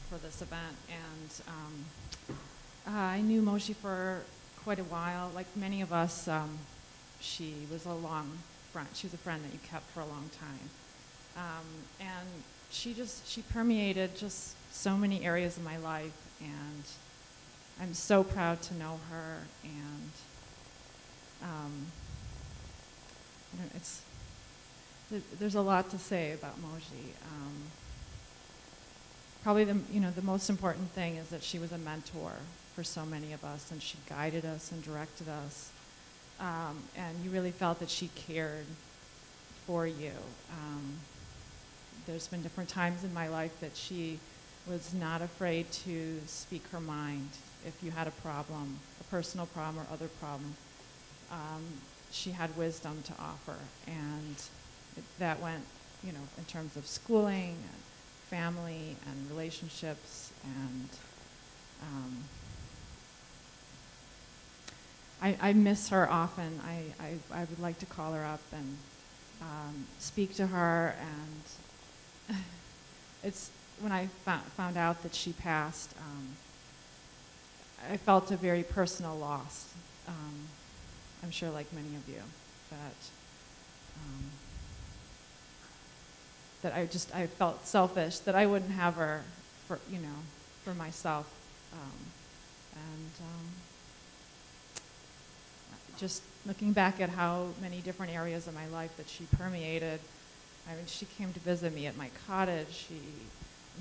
for this event, and I knew Mojdeh for quite a while. Like many of us, she was a long friend. She was a friend that you kept for a long time. And she permeated just so many areas of my life, and I'm so proud to know her, and there's a lot to say about Mojdeh. Probably the most important thing is that she was a mentor for so many of us, and she guided us and directed us, and you really felt that she cared for you. There's been different times in my life that she was not afraid to speak her mind. If you had a problem, a personal problem or other problem, she had wisdom to offer, and that went, in terms of schooling, and family, and relationships, and I miss her often. I would like to call her up and speak to her, and it's when I found out that she passed, I felt a very personal loss. I'm sure, like many of you, that I felt selfish that I wouldn't have her for myself, just looking back at how many different areas of my life that she permeated. I mean, she came to visit me at my cottage. She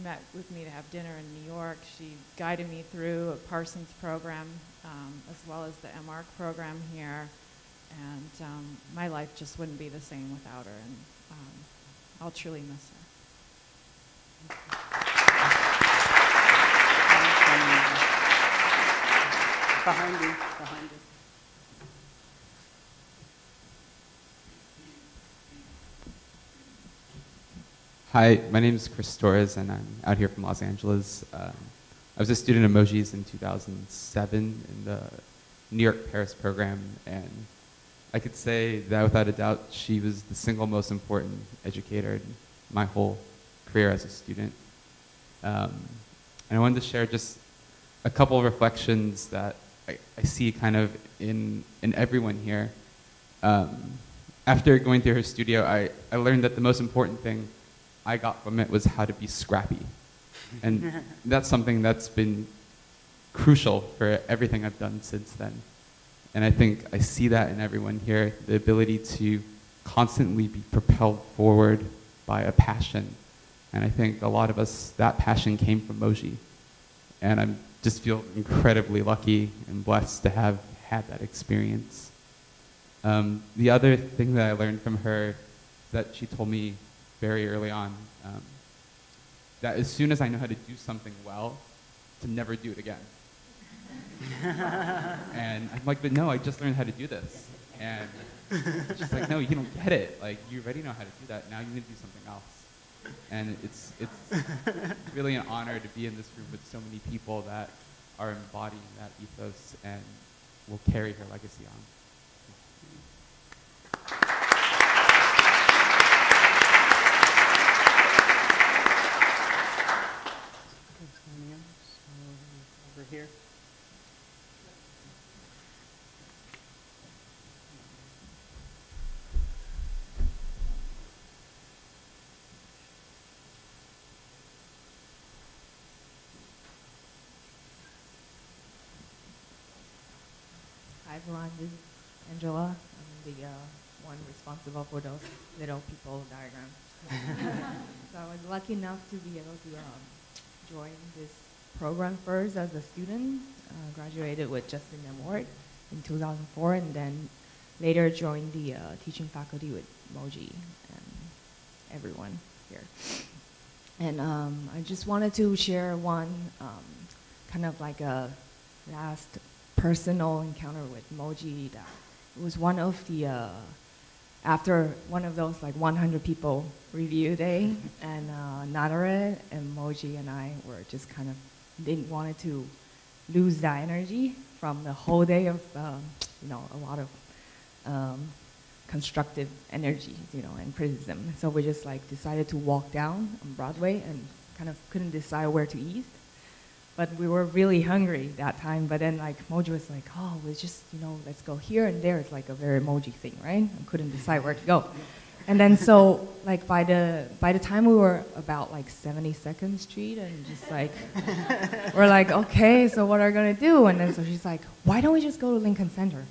met with me to have dinner in New York. She guided me through a Parsons program, as well as the MARC program here. And my life just wouldn't be the same without her. And I'll truly miss her. Behind you. Hi, my name is Chris Torres, and I'm out here from Los Angeles. I was a student of Mojdeh's in 2007 in the New York-Paris program, and I could say that without a doubt, she was the single most important educator in my whole career as a student. And I wanted to share just a couple of reflections that I see kind of in everyone here. After going through her studio, I learned that the most important thing I got from it was how to be scrappy. And that's something that's been crucial for everything I've done since then. And I think I see that in everyone here, the ability to constantly be propelled forward by a passion. And I think a lot of us, that passion came from Mojdeh. And I just feel incredibly lucky and blessed to have had that experience. The other thing that I learned from her that she told me very early on, that as soon as I know how to do something well, to never do it again. And I'm like, but no, I just learned how to do this. And she's like, no, you don't get it. Like, you already know how to do that. Now you need to do something else. And it's really an honor to be in this room with so many people that are embodying that ethos and will carry her legacy on. Over here. Hi everyone, this is Angela. I'm the one responsible for those little people diagrams. So I was lucky enough to be able to join this program first as a student. Graduated with just an award in 2004, and then later joined the teaching faculty with Mojdeh and everyone here. And I just wanted to share one kind of like a last personal encounter with Mojdeh. That it was one of the after one of those like 100 people review day, and Nadare and Mojdeh and I were just kind of didn't want to lose that energy from the whole day of a lot of constructive energy, you know, and criticism. So we just like decided to walk down on Broadway and kind of couldn't decide where to eat. But we were really hungry that time. But then like Moji was like, oh, let's just, you know, let's go here and there. It's like a very Moji thing, right? I couldn't decide where to go. And then so like by the time we were about like 72nd Street and just like, we're like, okay, so what are we gonna do? And then so she's like, why don't we just go to Lincoln Center?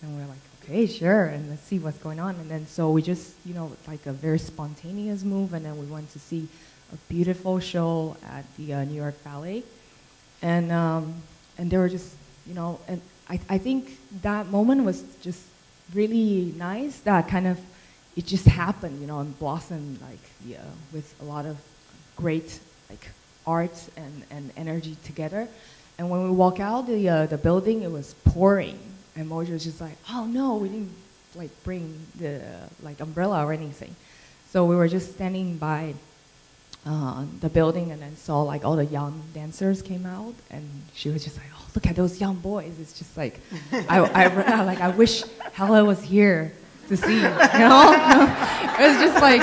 And we're like, okay, sure, and let's see what's going on. And then so we just, you know, like a very spontaneous move, and then we went to see a beautiful show at the New York Ballet. And they were just, you know, and I think that moment was just really nice, that kind of, it just happened, you know, and blossomed like with a lot of great like art and energy together. And when we walk out the building, it was pouring, and Moji was just like, oh no, we didn't like bring the like umbrella or anything. So we were just standing by the building and then saw like all the young dancers came out, and she was just like, oh, look at those young boys. It's just like, I wish Hella was here to see, you know? It was just like,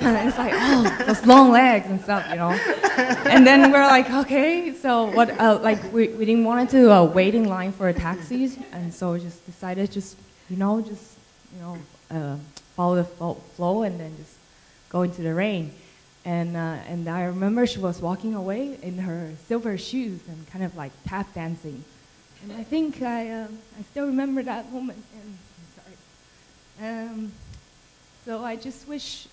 it's like, oh, those long legs and stuff, you know? And then we're like, okay, so what, like we didn't want to wait in line for a taxi, and so we just decided follow the flow and then just go into the rain. And I remember she was walking away in her silver shoes and kind of like tap dancing. And I think I still remember that moment. And I'm sorry. So I just wish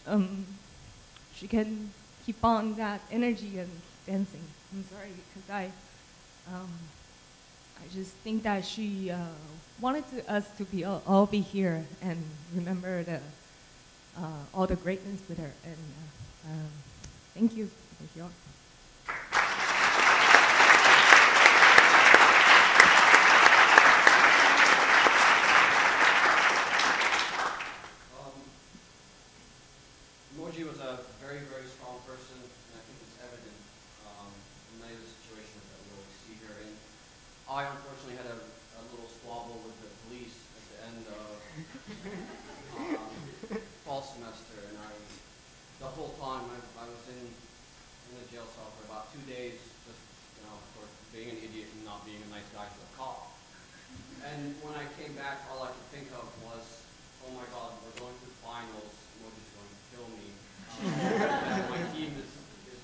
she can keep on that energy and dancing. I'm sorry, because I just think that she wanted us to be all be here and remember all the greatness with her. And thank you. Thank you all. Moji was a very, very strong person, and I think it's evident in many of the situations that we always see her in. I unfortunately had a little squabble with the police at the end of fall semester, and the whole time I was in the jail cell for about 2 days, just, you know, for being an idiot and not being a nice guy to a cop. And when I came back, all I could think of was, oh my God, we're going through finals. Moji's going to kill me. And my team is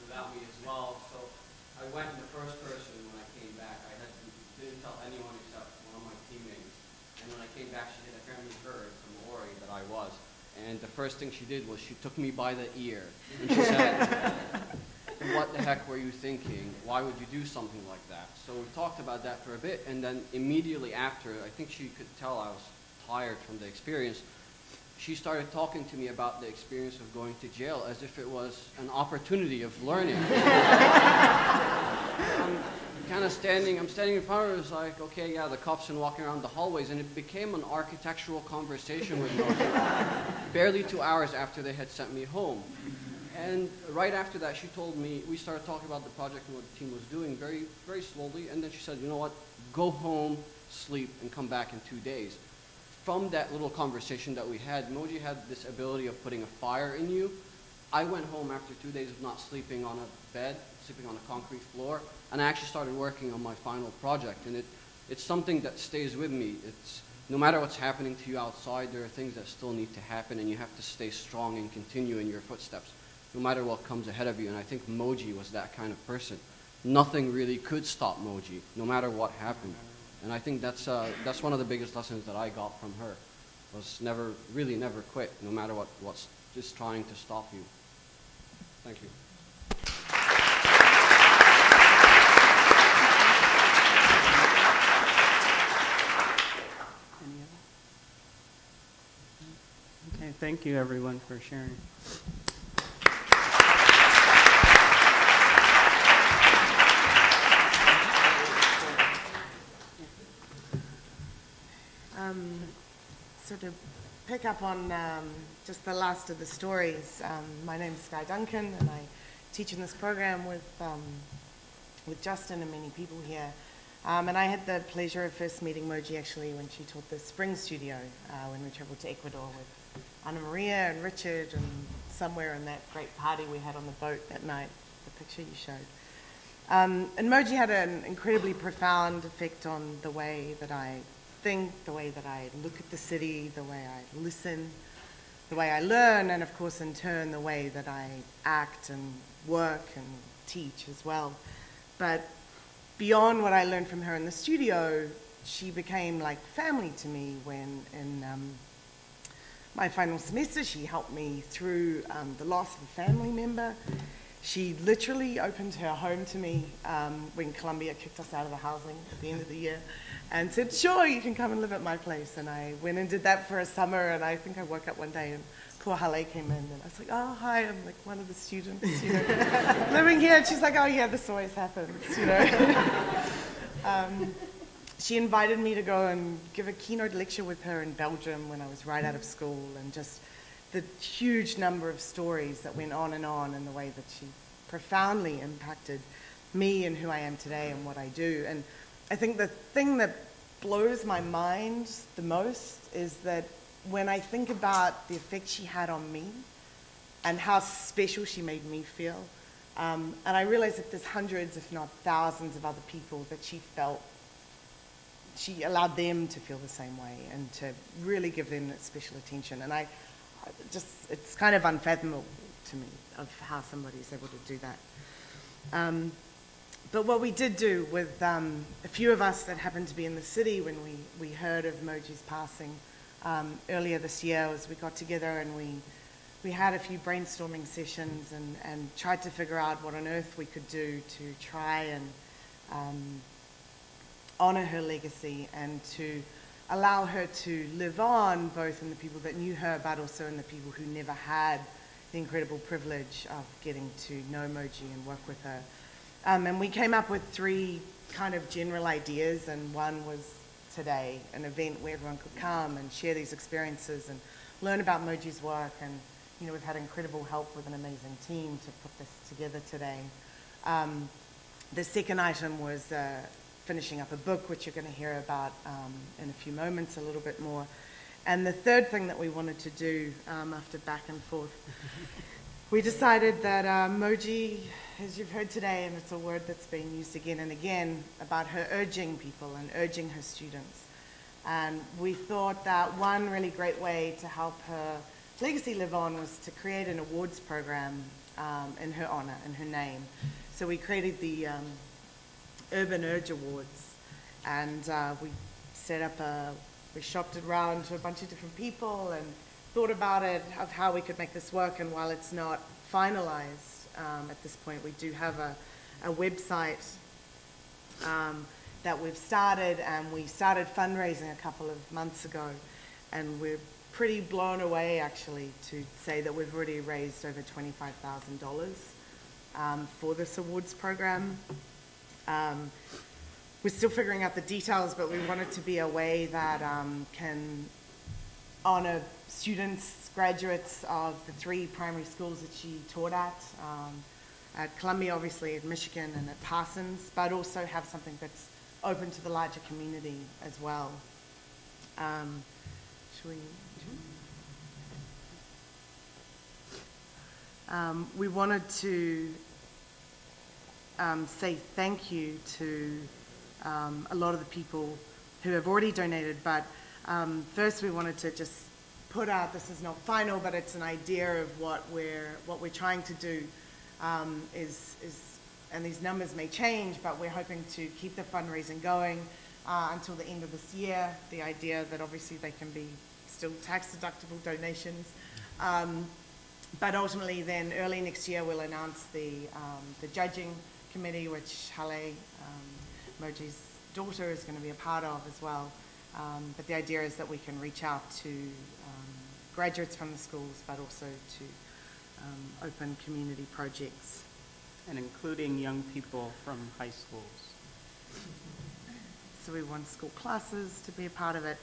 without me as well. So I went in the first person when I came back. Didn't tell anyone except one of my teammates. And when I came back, she had apparently heard from Lori that I was. And the first thing she did was she took me by the ear. And she said, what the heck were you thinking? Why would you do something like that? So we talked about that for a bit, and then immediately after, I think she could tell I was tired from the experience, she started talking to me about the experience of going to jail as if it was an opportunity of learning. I'm standing in front of her, it's like, okay, yeah, the cuffs and walking around the hallways, and it became an architectural conversation with Moji, barely 2 hours after they had sent me home. And right after that, she told me, we started talking about the project and what the team was doing very, very slowly, and then she said, you know what, go home, sleep, and come back in 2 days. From that little conversation that we had, Moji had this ability of putting a fire in you. I went home after 2 days of not sleeping on a bed, sleeping on a concrete floor, and I actually started working on my final project, and it's something that stays with me. It's no matter what's happening to you outside, there are things that still need to happen, and you have to stay strong and continue in your footsteps, no matter what comes ahead of you. And I think Moji was that kind of person. Nothing really could stop Moji, no matter what happened. And I think that's one of the biggest lessons that I got from her, was never quit, no matter what's just trying to stop you. Thank you. Okay, thank you everyone for sharing. So to pick up on just the last of the stories, my name is Skye Duncan, and I teach in this program with Justin and many people here. And I had the pleasure of first meeting Moji actually when she taught the Spring Studio when we traveled to Ecuador with María and Richard and somewhere in that great party we had on the boat that night, the picture you showed. And Moji had an incredibly profound effect on the way that I think, the way that I look at the city, the way I listen, the way I learn, and of course in turn the way that I act and work and teach as well. But beyond what I learned from her in the studio, she became like family to me when in my final semester she helped me through the loss of a family member. She literally opened her home to me when Columbia kicked us out of the housing at the end of the year and said, sure, you can come and live at my place. And I went and did that for a summer, and I think I woke up one day and poor Hale came in, and I was like, oh, hi, I'm like one of the students, you know, living here. And she's like, oh, yeah, this always happens, you know. She invited me to go and give a keynote lecture with her in Belgium when I was right out of school, and just the huge number of stories that went on and the way that she profoundly impacted me and who I am today and what I do. And I think the thing that blows my mind the most is that when I think about the effect she had on me and how special she made me feel, and I realize that there's hundreds, if not thousands of other people that she allowed them to feel the same way and to really give them that special attention. And it's kind of unfathomable to me of how somebody is able to do that. But what we did do with a few of us that happened to be in the city when we heard of Moji's passing earlier this year was we got together and we had a few brainstorming sessions and tried to figure out what on earth we could do to try and honor her legacy and to allow her to live on, both in the people that knew her, but also in the people who never had the incredible privilege of getting to know Moji and work with her. And we came up with 3 kind of general ideas, and one was today, an event where everyone could come and share these experiences and learn about Moji's work. And, you know, we've had incredible help with an amazing team to put this together today. The second item was finishing up a book, which you're going to hear about in a few moments a little bit more. And the third thing that we wanted to do after back and forth, we decided that Moji, as you've heard today, and it's a word that's been used again and again, about her urging people and urging her students. And we thought that one really great way to help her legacy live on was to create an awards program in her honor, in her name. So we created the Urban Urge Awards, and we set up we shopped it around to a bunch of different people and thought about it, of how we could make this work. And while it's not finalized at this point, we do have a website that we've started, and we started fundraising a couple of months ago, and we're pretty blown away actually to say that we've already raised over $25,000 for this awards program. We're still figuring out the details, but we want it to be a way that can honor students, graduates of the 3 primary schools that she taught at Columbia, obviously, at Michigan, and at Parsons, but also have something that's open to the larger community as well. We wanted to say thank you to a lot of the people who have already donated, but first we wanted to just put out, this is not final, but it's an idea of what we're trying to do is, and these numbers may change, but we're hoping to keep the fundraising going until the end of this year. The idea that obviously they can be still tax-deductible donations. But ultimately then early next year we'll announce the judging committee, which Hale, Moji's daughter, is going to be a part of as well. But the idea is that we can reach out to graduates from the schools, but also to open community projects. And including young people from high schools. So we want school classes to be a part of it.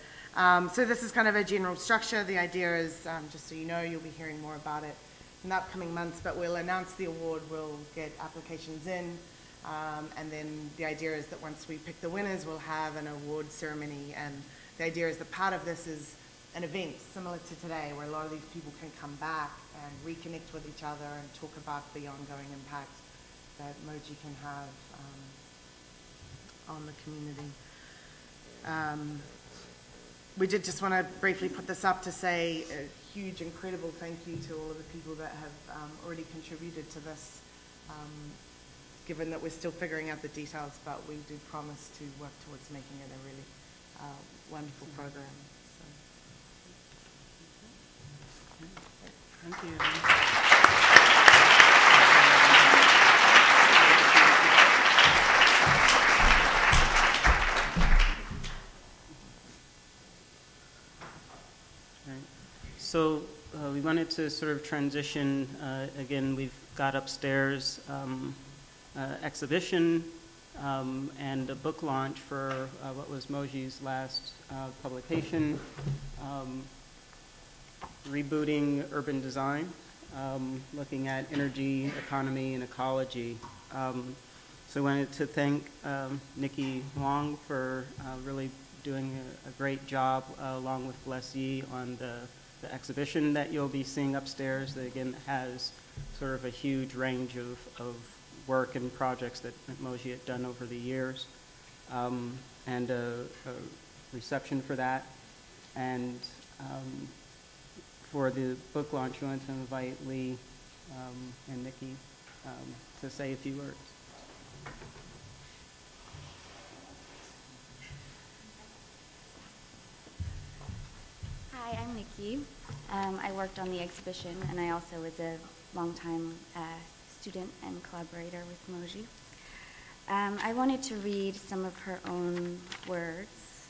So this is kind of a general structure. The idea is, just so you know, you'll be hearing more about it in the upcoming months, but we'll announce the award, we'll get applications in. And then the idea is that once we pick the winners, we'll have an award ceremony. And the idea is that part of this is an event similar to today, where a lot of these people can come back and reconnect with each other and talk about the ongoing impact that Moji can have on the community. We did just want to briefly put this up to say a huge, incredible thank you to all of the people that have already contributed to this, given that we're still figuring out the details, but we do promise to work towards making it a really wonderful program. So. Thank you. So we wanted to sort of transition. Again, we've got upstairs exhibition and a book launch for what was Moji's last publication, Rebooting Urban Design, looking at energy, economy, and ecology. So I wanted to thank Nickie, Huang for really doing a great job along with Leslie on the exhibition that you'll be seeing upstairs that again has sort of a huge range of work and projects that Moji had done over the years, and a reception for that. And for the book launch, we want to invite Lee and Nickie to say a few words. Hi, I'm Nickie. I worked on the exhibition, and I also was a longtime student and collaborator with Moji. I wanted to read some of her own words.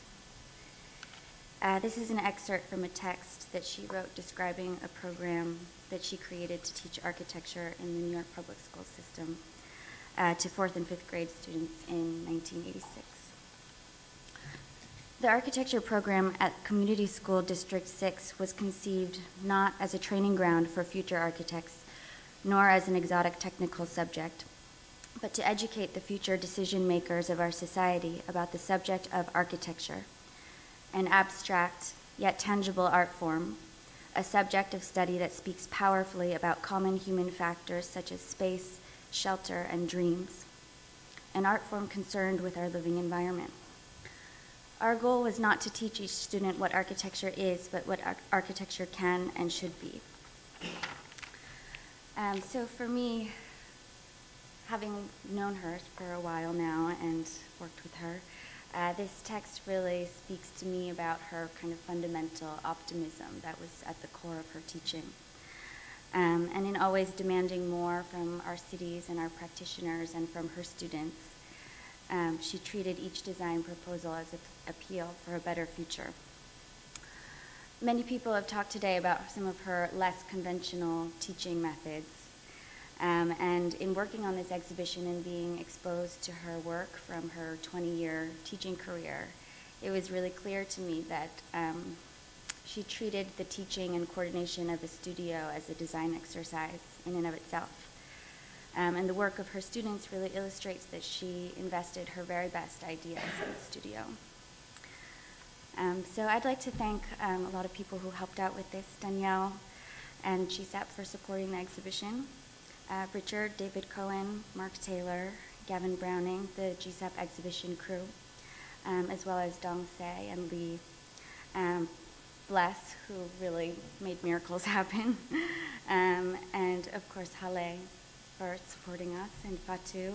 This is an excerpt from a text that she wrote describing a program that she created to teach architecture in the New York public school system to 4th and 5th grade students in 1986. The architecture program at Community School District 6 was conceived not as a training ground for future architects, nor as an exotic technical subject, but to educate the future decision makers of our society about the subject of architecture, an abstract yet tangible art form, a subject of study that speaks powerfully about common human factors such as space, shelter, and dreams, an art form concerned with our living environment. Our goal was not to teach each student what architecture is, but what architecture can and should be. So for me, having known her for a while now and worked with her, this text really speaks to me about her kind of fundamental optimism that was at the core of her teaching. And in always demanding more from our cities and our practitioners and from her students, she treated each design proposal as an appeal for a better future. Many people have talked today about some of her less conventional teaching methods. And in working on this exhibition and being exposed to her work from her 20-year teaching career, it was really clear to me that she treated the teaching and coordination of Estudio as a design exercise in and of itself. And the work of her students really illustrates that she invested her very best ideas in Estudio. So I'd like to thank a lot of people who helped out with this, Danielle and GSAPP for supporting the exhibition, Richard, David Cohen, Mark Taylor, Gavin Browning, the GSAPP exhibition crew, as well as Dongsei and Lee, Bless, who really made miracles happen, and of course Hale for supporting us, and Fatu,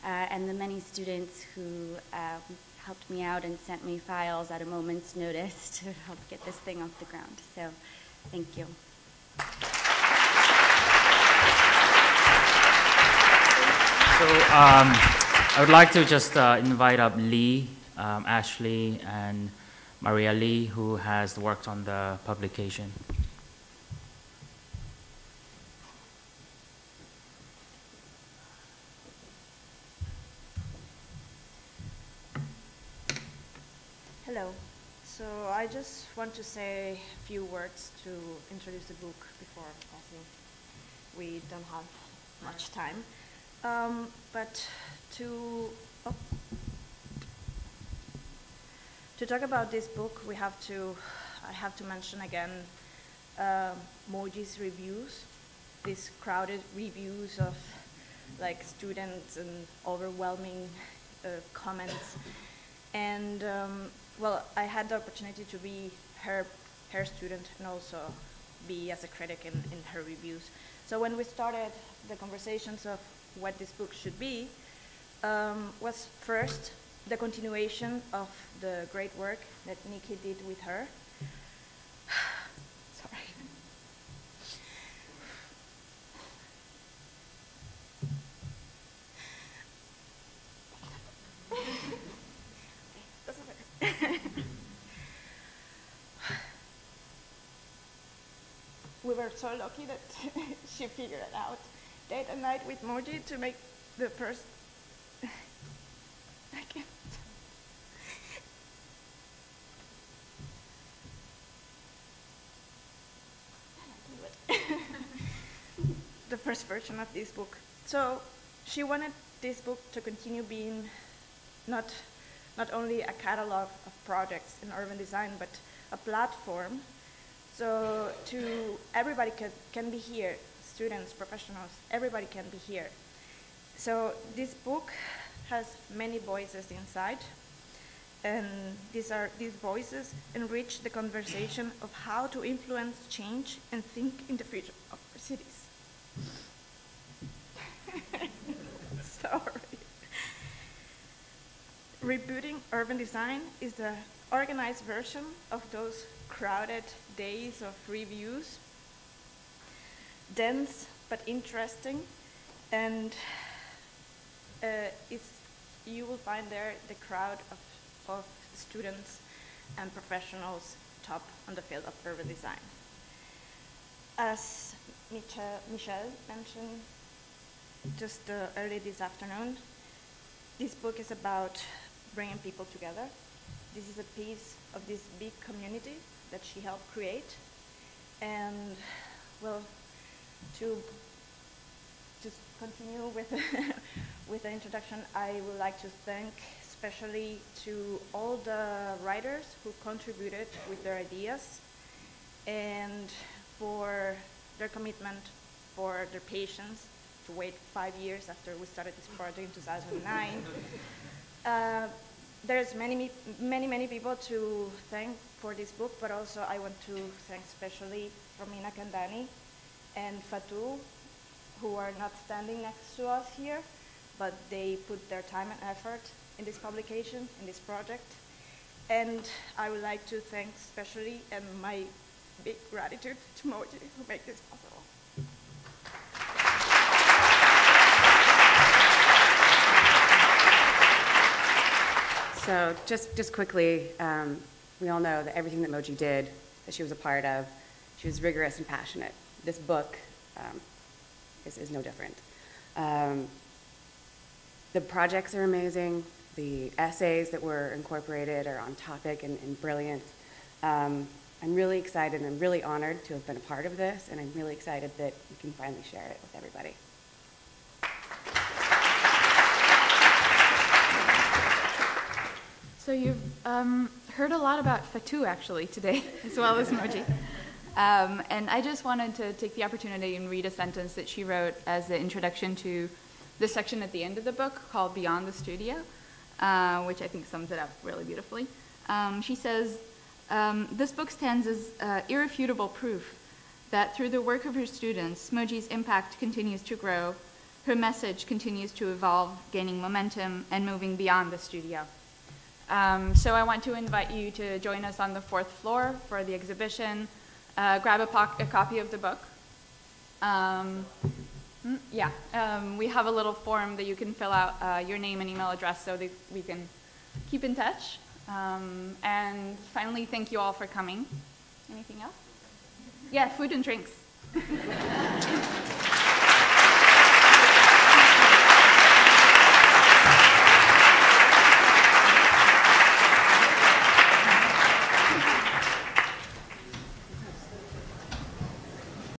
and the many students who helped me out and sent me files at a moment's notice to help get this thing off the ground. So, thank you. So I would like to just invite up Lee, Ashley, and Marielly, who has worked on the publication. Hello. So I just want to say a few words to introduce the book before, I think we don't have much time. But to talk about this book, I have to mention again Mojdeh's reviews, these crowded reviews of like students and overwhelming comments. And well, I had the opportunity to be her student and also be as a critic in her reviews. So when we started the conversations of what this book should be, was first the continuation of the great work that Nickie did with her. Sorry. We were so lucky that she figured it out day and night with Mojdeh to make the first. I can't. The first version of this book. So she wanted this book to continue being not only a catalog of projects in urban design, but a platform. So everybody can be here, students, professionals, everybody can be here. So this book has many voices inside, and these voices enrich the conversation of how to influence change and think in the future of our cities. Sorry. Rebooting urban design is the organized version of those crowded days of reviews, dense but interesting, and you will find there the crowd of students and professionals top on the field of urban design. As Michelle mentioned just early this afternoon, this book is about bringing people together. This is a piece of this big community that she helped create. And, well, to just continue with, with the introduction, I would like to thank especially to all the writers who contributed with their ideas and for their commitment, for their patience to wait 5 years after we started this project in 2009. There's many people to thank for this book, but also I want to thank especially Romina Kandani and Fatou, who are not standing next to us here, but they put their time and effort in this publication, in this project. And I would like to thank especially and my big gratitude to Mojdeh who made this possible. So just quickly, we all know that everything that Mojdeh did, that she was a part of, she was rigorous and passionate. This book is no different. The projects are amazing. The essays that were incorporated are on topic and brilliant. I'm really excited and I'm really honored to have been a part of this, and I'm really excited that we can finally share it with everybody. So you've heard a lot about Fatou actually today, as well as Mojdeh. And I just wanted to take the opportunity and read a sentence that she wrote as the introduction to the section at the end of the book called Beyond the Studio, which I think sums it up really beautifully. She says, this book stands as irrefutable proof that through the work of her students, Mojdeh's impact continues to grow, her message continues to evolve, gaining momentum and moving beyond the studio. So I want to invite you to join us on the 4th floor for the exhibition. Grab a copy of the book. We have a little form that you can fill out your name and email address so that we can keep in touch. And finally, thank you all for coming. Anything else? Yeah, food and drinks.